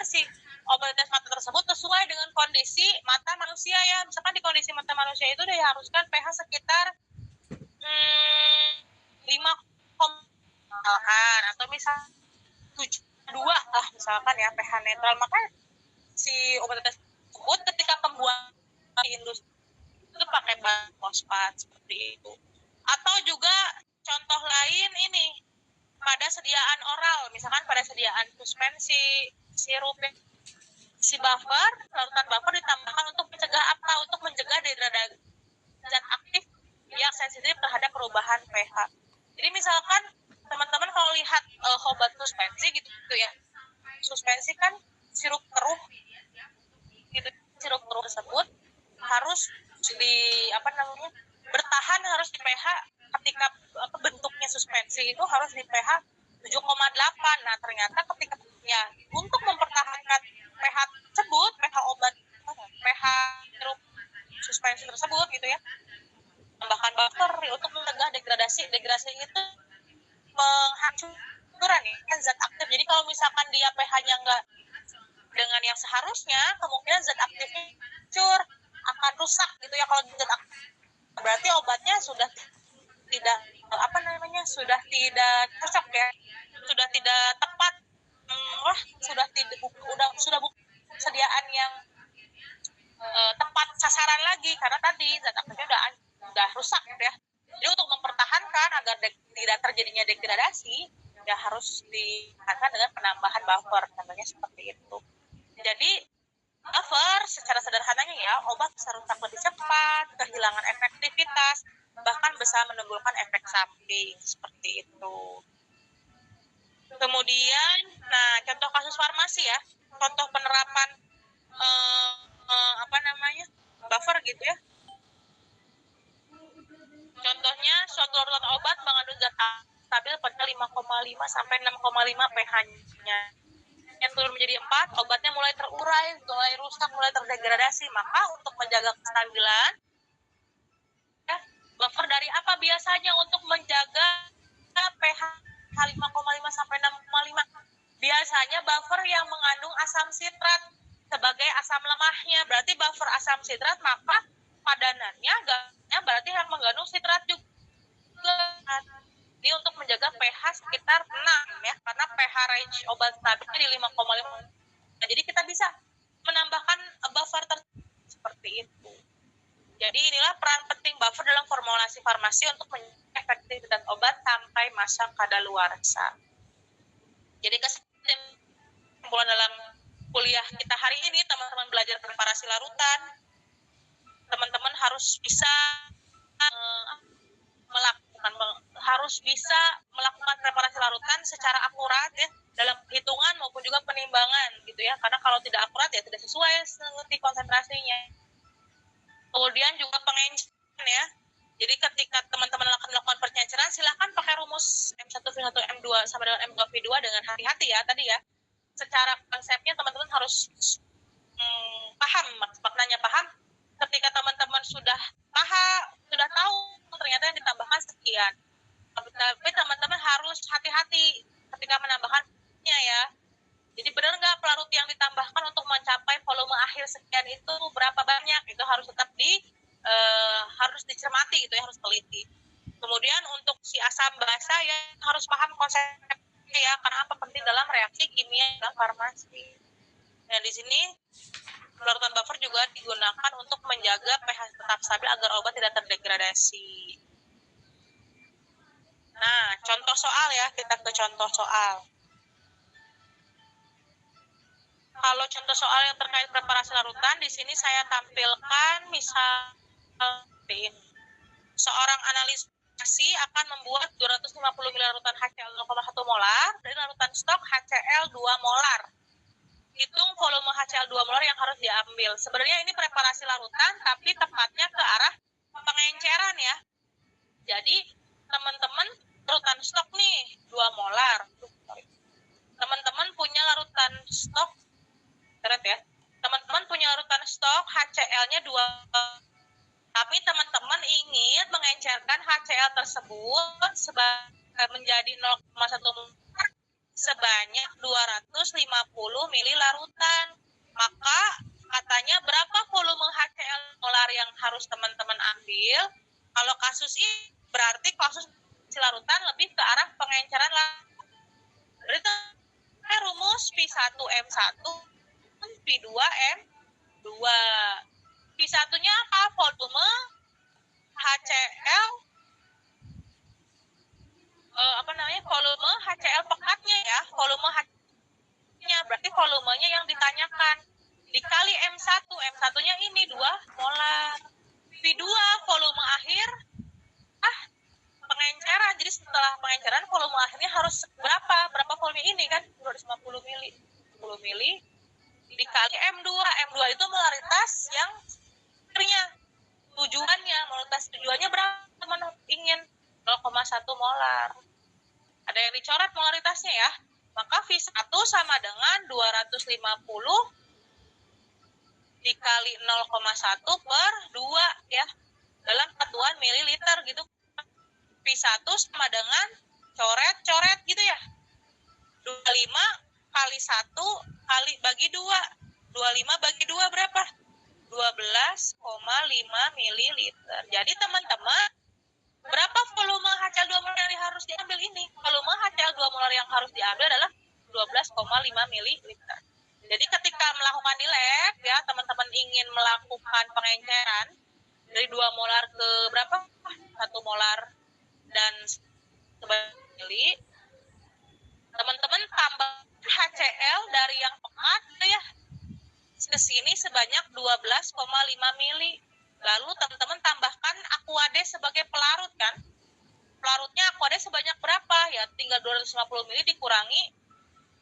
si obat tetes mata tersebut sesuai dengan kondisi mata manusia ya. Misalkan di kondisi mata manusia itu diharuskan pH sekitar 5, misalkan, atau misal 7,2 lah misalkan ya pH netral. Maka si obat tetes tersebut ketika pembuatan di industri itu pakai bahan fosfat seperti itu. Atau juga contoh lain ini pada sediaan oral, misalkan pada sediaan suspensi, sirup, si buffer, larutan buffer ditambahkan untuk mencegah apa? Untuk mencegah degradasi zat aktif yang sensitif terhadap perubahan pH. Jadi misalkan teman-teman kalau lihat obat suspensi gitu ya, suspensi kan sirup keruh gitu, sirup keruh tersebut harus bertahan harus di pH ketika bentuknya suspensi itu harus di pH 7,8. Nah ternyata ketika ya untuk mempertahankan pH tersebut, pH sirup suspensi tersebut gitu ya, tambahkan buffer untuk mencegah degradasi itu penghancuran ya zat aktif. Jadi kalau misalkan dia pH-nya enggak dengan yang seharusnya, kemungkinan zat aktifnya hancur, akan rusak gitu ya. Kalau zat aktif berarti obatnya sudah tidak sudah tidak cocok ya, sudah tidak tepat, sudah bukan sediaan yang tepat sasaran lagi karena tadi zat aktifnya udah rusak ya. Jadi untuk mempertahankan agar tidak terjadinya degradasi, ya harus ditahan dengan penambahan buffer, contohnya seperti itu. Jadi buffer secara sederhananya ya, obat bisa rusak lebih cepat, kehilangan efektivitas, bahkan bisa menimbulkan efek samping seperti itu. Kemudian, nah contoh kasus farmasi ya, contoh penerapan buffer gitu ya. Contohnya suatu larutan obat mengandung zat stabil pada 5,5 sampai 6,5 pH-nya. Yang turun menjadi 4, obatnya mulai terurai, mulai rusak, mulai terdegradasi. Maka untuk menjaga kestabilan, ya, buffer dari apa biasanya untuk menjaga pH 5,5 sampai 6,5? Biasanya buffer yang mengandung asam sitrat sebagai asam lemahnya. Berarti buffer asam sitrat, maka padanannya berarti yang mengandung sitrat juga. Ini untuk menjaga pH sekitar 6 ya, karena pH range obat stabilnya di 5,5. Nah, jadi kita bisa menambahkan buffer seperti itu. Jadi inilah peran penting buffer dalam formulasi farmasi untuk menjaga efektivitas obat sampai masa kadaluarsa. Jadi kesimpulan dalam kuliah kita hari ini, teman-teman belajar preparasi larutan, teman-teman harus bisa melakukan preparasi larutan secara akurat ya, dalam hitungan maupun juga penimbangan gitu ya, karena kalau tidak akurat ya tidak sesuai di konsentrasinya. Kemudian juga pengenceran ya, jadi ketika teman-teman akan melakukan pengenceran, silakan pakai rumus M1V1 M2 sama dengan M2V2 dengan hati-hati ya tadi ya. Secara konsepnya teman-teman harus paham, maknanya paham. Ketika teman-teman sudah tahu ternyata yang ditambahkan sekian, tapi teman-teman harus hati-hati ketika menambahkannya ya. Jadi benar nggak pelarut yang ditambahkan untuk mencapai volume akhir sekian itu berapa banyak, itu harus tetap harus dicermati gitu ya, harus teliti. Kemudian untuk si asam basa ya harus paham konsepnya ya, karena apa penting dalam reaksi kimia dalam farmasi. Nah di sini larutan buffer juga digunakan untuk menjaga pH tetap stabil agar obat tidak terdegradasi. Nah, contoh soal ya, kita ke contoh soal. Kalau contoh soal yang terkait preparasi larutan, di sini saya tampilkan misal seorang analis akan membuat 250 ml larutan HCl 0,1 molar dari larutan stok HCl 2 molar. Hitung volume HCl 2 molar yang harus diambil. Sebenarnya ini preparasi larutan, tapi tepatnya ke arah pengenceran ya. Jadi, teman-teman larutan stok nih, 2 molar. Teman-teman punya larutan stok, ya. Teman-teman punya larutan stok HCl-nya 2, tapi teman-teman ingin mengencerkan HCl tersebut menjadi 0,1 molar sebanyak 250 ml larutan. Maka katanya berapa volume HCl molar yang harus teman-teman ambil? Kalau kasus ini berarti kasus larutan lebih ke arah pengenceran larutan. Berarti rumus P1M1 P2M2. P1-nya apa? Volume HCl volume HCl pekatnya ya, volume HCl-nya berarti volumenya yang ditanyakan dikali M1-nya ini 2 molar. P2 volume akhir pengenceran, jadi setelah pengenceran volume akhirnya harus berapa volume ini kan 250 mili 10 mili dikali M2 itu molaritas yang akhirnya molaritas tujuannya berapa teman ingin 0,1 molar. Ada yang dicoret molaritasnya ya, maka V1 sama dengan 250 dikali 0,1 per 2 ya, dalam satuan mililiter gitu. V1 sama dengan coret gitu ya, 25 kali 1 kali bagi 2, 25 bagi 2 berapa? 12,5 mililiter. Jadi teman-teman, berapa volume HCl 2 molar yang harus diambil ini? Volume HCl 2 molar yang harus diambil adalah 12,5 mililiter. Jadi ketika melakukan di lab ya, teman-teman ingin melakukan pengenceran dari 2 molar ke berapa? 1 molar dan sebanyak mili. teman-teman tambah HCl dari yang pekat ya ke sini sebanyak 12,5 mili. Lalu teman-teman tambahkan Aquades sebagai pelarut kan. Pelarutnya Aquades sebanyak berapa? Ya tinggal 250 mili dikurangi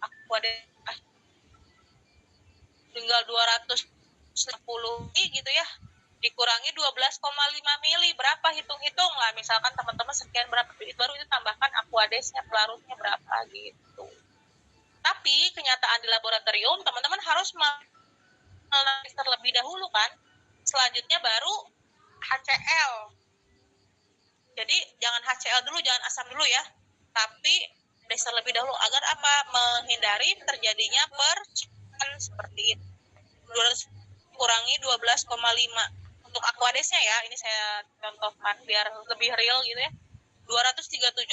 Aquades tinggal 210 mili gitu ya. Dikurangi 12,5 mili, berapa hitung-hitung lah, misalkan teman-teman sekian berapa, baru itu tambahkan Aquadesnya, pelarutnya berapa gitu. Tapi kenyataan di laboratorium teman-teman harus menganalisis terlebih dahulu kan, selanjutnya baru HCl. Jadi jangan HCl dulu, jangan asam dulu ya, tapi tes terlebih dahulu agar apa, menghindari terjadinya percikan seperti itu. Kurangi 12,5 untuk Aquadesnya ya, ini saya contohkan biar lebih real gitu ya, 237,5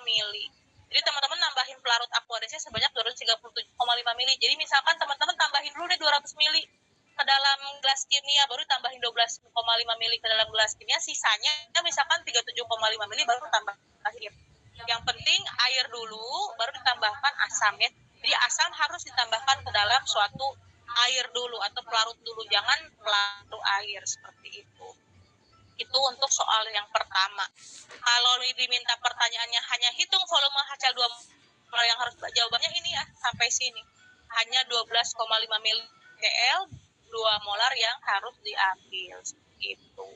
mili. Jadi teman-teman nambahin pelarut Aquadesnya sebanyak 237,5 mili. Jadi misalkan teman-teman tambahin dulu deh 200 mili ke dalam gelas kimia, baru tambahin 12,5 mili ke dalam gelas kimia, sisanya misalkan 37,5 mili baru tambahin. Yang penting air dulu, baru ditambahkan asam ya. Jadi asam harus ditambahkan ke dalam suatu air dulu atau pelarut dulu, jangan pelarut air seperti itu. Itu untuk soal yang pertama. Kalau diminta pertanyaannya hanya hitung volume HCl2 molar yang harus, jawabannya ini ya, sampai sini. Hanya 12,5 ml HCl 2 molar yang harus diambil. Gitu.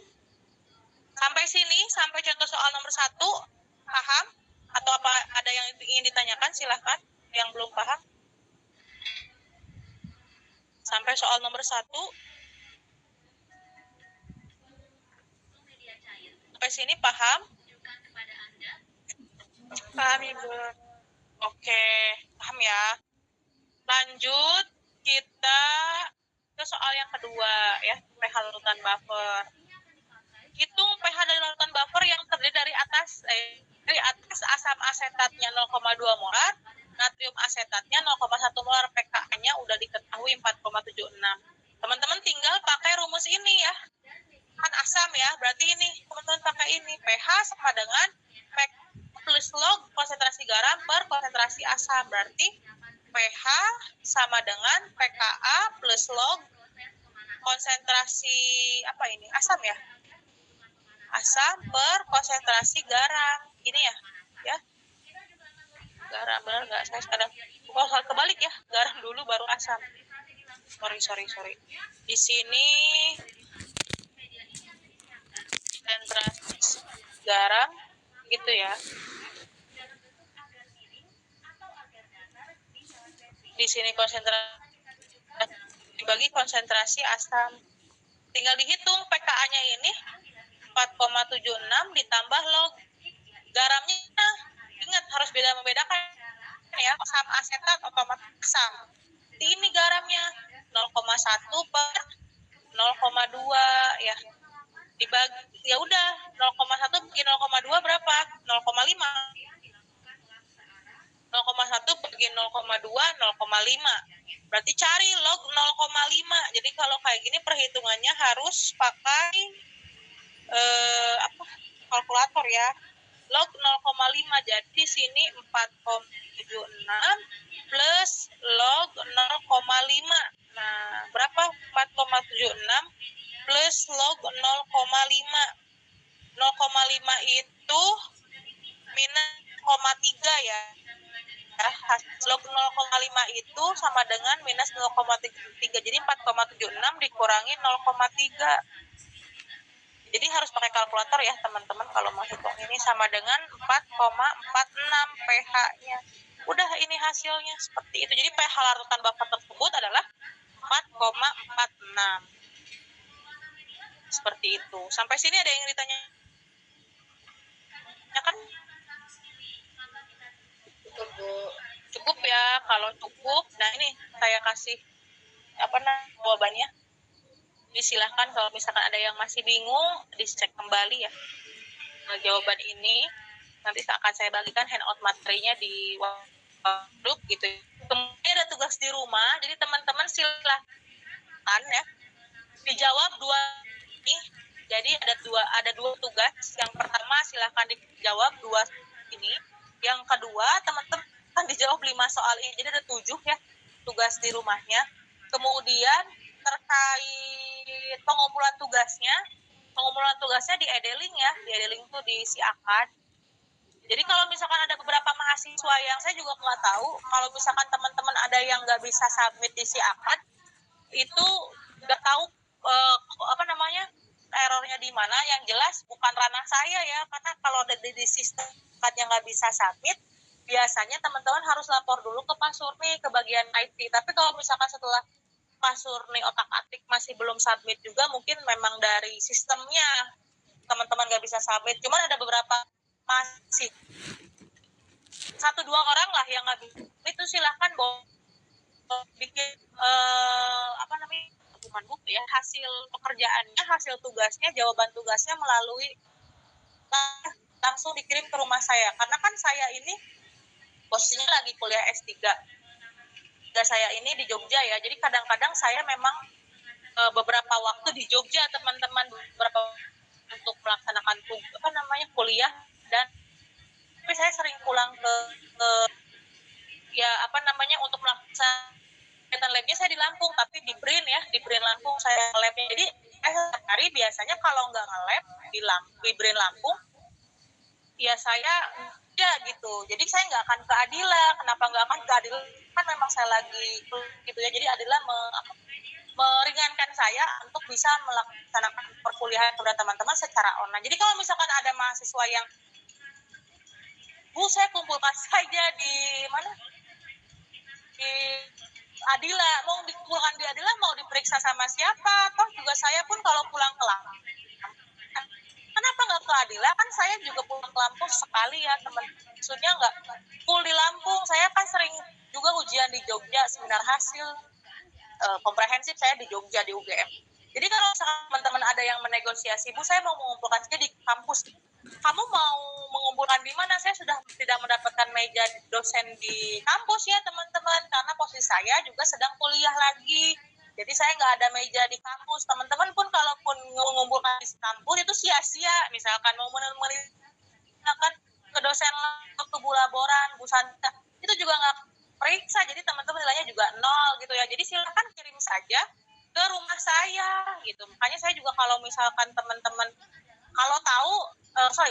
Sampai sini, sampai contoh soal nomor 1, paham? Atau apa ada yang ingin ditanyakan, silahkan. Yang belum paham. Sampai soal nomor 1. Sampai sini paham? Paham Ibu? Oke, paham ya. Lanjut kita ke soal yang kedua ya, pH larutan buffer. Hitung pH dari larutan buffer yang terdiri dari atas asam asetatnya 0,2 molar, natrium asetatnya 0,1 molar, pKa-nya udah diketahui 4,76. Teman-teman tinggal pakai rumus ini ya. Kan asam ya, berarti ini teman-teman pakai ini, pH sama dengan plus log konsentrasi garam per konsentrasi asam, berarti pH sama dengan pKa plus log konsentrasi apa ini, asam ya, asam per konsentrasi garam, gini ya, garam, benar nggak? Saya sekarang kebalik ya, garam dulu baru asam. Sorry. Di sini konsentrasi garam gitu ya. Di sini konsentrasi dibagi konsentrasi asam. Tinggal dihitung pKa-nya ini 4,76 ditambah log garamnya. Ingat harus membedakan ya, asam asetat otomatis asam. Ini garamnya 0,1 per 0,2 ya. Dibagi ya udah 0,1 bagi 0,2 berapa? 0,5. 0,1 bagi 0,2 0,5. Berarti cari log 0,5. Jadi kalau kayak gini perhitungannya harus pakai kalkulator ya. Log 0,5. Jadi sini 4,76 plus log 0,5. Nah, berapa 4,76 plus log 0,5. 0,5 itu minus 0,3 ya. Log 0,5 itu sama dengan minus 0,3. Jadi 4,76 dikurangi 0,3. Jadi harus pakai kalkulator ya teman-teman kalau mau hitung ini, sama dengan 4,46 pH-nya. Udah ini hasilnya seperti itu. Jadi pH larutan buffer tersebut adalah 4,46. Seperti itu. Sampai sini ada yang ditanya? Ya kan? Cukup ya. Kalau cukup, nah ini saya kasih jawabannya. Disilahkan kalau misalkan ada yang masih bingung, dicek kembali ya. Jawaban ini nanti akan saya bagikan handout materinya di grup gitu. Kemudian ada tugas di rumah, jadi teman-teman silakan ya dijawab dua ini. Jadi ada dua tugas. Yang pertama silakan dijawab dua ini. Yang kedua teman-teman kan dijawab 5 soal ini, jadi ada 7 ya tugas di rumahnya. Kemudian terkait pengumpulan tugasnya di Edeling ya, di Edeling tuh diisi akad. Jadi kalau misalkan ada beberapa mahasiswa yang saya juga nggak tahu, kalau misalkan teman-teman ada yang nggak bisa submit isi akad, itu nggak tahu errornya di mana. Yang jelas bukan ranah saya ya, karena kalau di sistem yang nggak bisa submit, biasanya teman-teman harus lapor dulu ke Pak Surni, ke bagian IT. Tapi kalau misalkan setelah Pak Surni otak-atik masih belum submit juga, mungkin memang dari sistemnya teman-teman nggak bisa submit. Cuman ada beberapa masih 1-2 orang lah yang nggak bisa, itu silahkan bikin bukan bukti ya, hasil pekerjaannya, hasil tugasnya, jawaban tugasnya melalui langsung dikirim ke rumah saya. Karena kan saya ini posisinya lagi kuliah S3. Saya ini di Jogja ya, jadi kadang-kadang saya memang beberapa waktu di Jogja teman-teman, beberapa untuk melaksanakan kuliah, dan tapi saya sering pulang ke untuk melaksanakan labnya saya di Lampung, tapi di BRIN Lampung saya labnya. Jadi setiap hari biasanya kalau nggak nge-lab di BRIN Lampung ya saya gitu. Jadi saya nggak akan ke Adila. Kenapa nggak akan ke Adila? Kan memang saya lagi gitu ya. Jadi Adila meringankan saya untuk bisa melaksanakan perkuliahan kepada teman-teman secara online. Jadi kalau misalkan ada mahasiswa yang Bu, saya kumpulkan saja di mana? Di Adila, mau dikumpulkan di Adila, mau diperiksa sama siapa? Toh juga saya pun kalau pulang ke Lampung, kenapa nggak ke Adila? Kan saya juga pulang ke Lampung sekali ya, teman. Maksudnya nggak full di Lampung. Saya kan sering juga ujian di Jogja, seminar hasil komprehensif saya di Jogja di UGM. Jadi kalau teman-teman ada yang menegosiasi, Bu, saya mau mengumpulkan saja di kampus. Kamu mau mengumpulkan di mana? Saya sudah tidak mendapatkan meja dosen di kampus ya teman-teman, karena posisi saya juga sedang kuliah lagi. Jadi saya nggak ada meja di kampus. Teman-teman pun kalaupun mengumpulkan di kampus itu sia-sia. Misalkan mau meneliti ke dosen waktu Bu Laboran, Bu Santa, itu juga nggak periksa. Jadi teman-teman nilainya juga 0 gitu ya. Jadi silakan kirim saja ke rumah saya gitu. Makanya saya juga kalau misalkan teman-teman kalau tahu,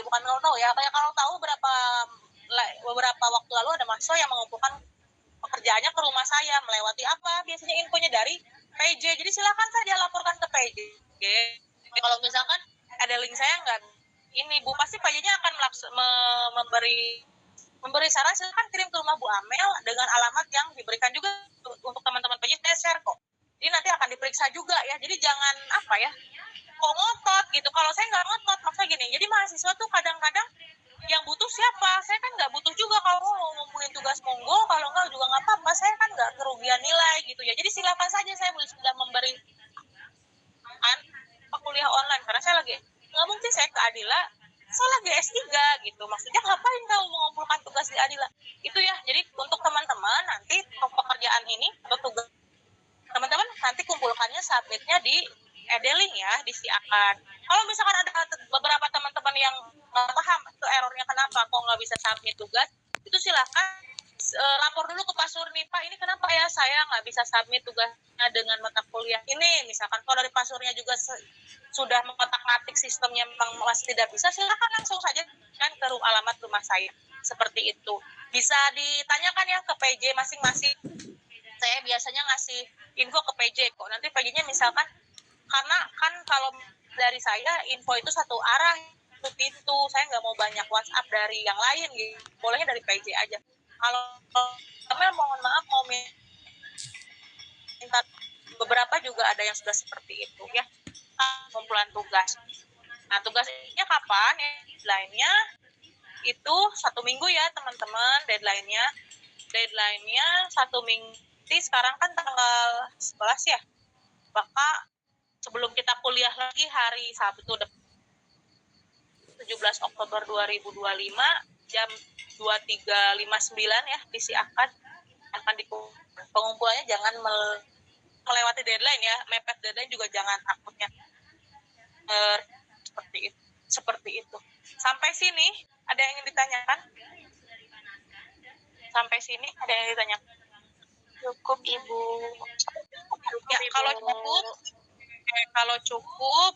bukan kalau tahu ya, kayak kalau tahu beberapa waktu lalu ada mahasiswa yang mengumpulkan pekerjaannya ke rumah saya, melewati apa? Biasanya infonya dari PJ. Jadi silakan saja laporkan ke PJ. Kalau misalkan ada link saya nggak, ini Bu, pasti PJ-nya akan memberi saran, silakan kirim ke rumah Bu Amel dengan alamat yang diberikan juga untuk teman-teman PJ, saya share kok. Jadi nanti akan diperiksa juga ya. Jadi jangan kok ngotot gitu. Kalau saya nggak ngotot, maksudnya gini, jadi mahasiswa tuh kadang-kadang yang butuh siapa? Saya kan nggak butuh juga. Kalau mau ngumpulin tugas monggo, kalau nggak juga nggak apa-apa. Saya kan nggak kerugian nilai gitu ya. Jadi silakan saja, saya sudah memberi kuliah online karena saya lagi nggak mungkin saya ke Adila, saya lagi S3 gitu. Maksudnya ngapain kamu mengumpulkan tugas di Adila? Itu ya. Jadi untuk teman-teman nanti pekerjaan ini atau tugas teman-teman nanti kumpulkannya submitnya di Edeling ya, disiakan. Kalau misalkan ada beberapa teman-teman yang nggak paham itu errornya kenapa kok nggak bisa submit tugas, itu silakan lapor dulu ke Pak Surni, Pak ini kenapa ya saya nggak bisa submit tugasnya dengan mata kuliah ini. Misalkan kalau dari Pak Surni juga sudah mengotak-ngatik sistemnya memang masih tidak bisa, silakan langsung saja kan ke alamat rumah saya. Seperti itu. Bisa ditanyakan ya ke PJ masing-masing. Saya biasanya ngasih info ke PJ kok. Nanti PJ-nya misalkan, karena kan kalau dari saya info itu satu arah, satu pintu. Saya nggak mau banyak WhatsApp dari yang lain gitu. Bolehnya dari PJ aja. Kalau mohon maaf mau minta, beberapa juga ada yang sudah seperti itu ya. Kumpulan tugas. Nah tugasnya kapan ya? Deadline-nya itu 1 minggu ya teman-teman. Deadline-nya 1 minggu. Sekarang kan tanggal 11 ya. Maka sebelum kita kuliah lagi hari Sabtu 17 Oktober 2025 jam 23.59 ya disiapkan akan pengumpulannya. Jangan melewati deadline ya, mepet deadline juga jangan, takutnya seperti itu. Sampai sini ada yang ingin ditanyakan? Sampai sini ada yang ditanya? Cukup Ibu. Ya, kalau cukup,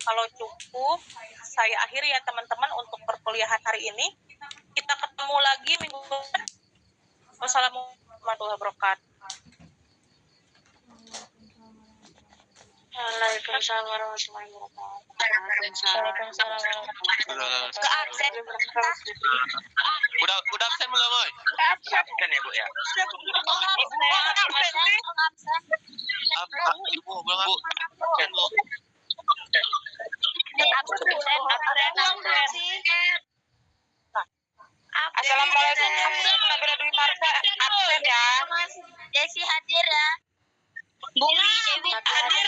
kalau cukup, saya akhiri ya teman-teman untuk perkuliahan hari ini. Kita ketemu lagi minggu depan. Wassalamualaikum warahmatullahi wabarakatuh. Waalaikumsalam warahmatullahi wabarakatuh. Waalaikumsalam. Ke absen. Udah absen belum, Moy? Absen ya, Bu ya? Ibu, belum, Bu. Absen, Bu. Assalamualaikum. Nabila Dwi Marsa absen ya. Desi hadir ya. Bumi Dewi hadir.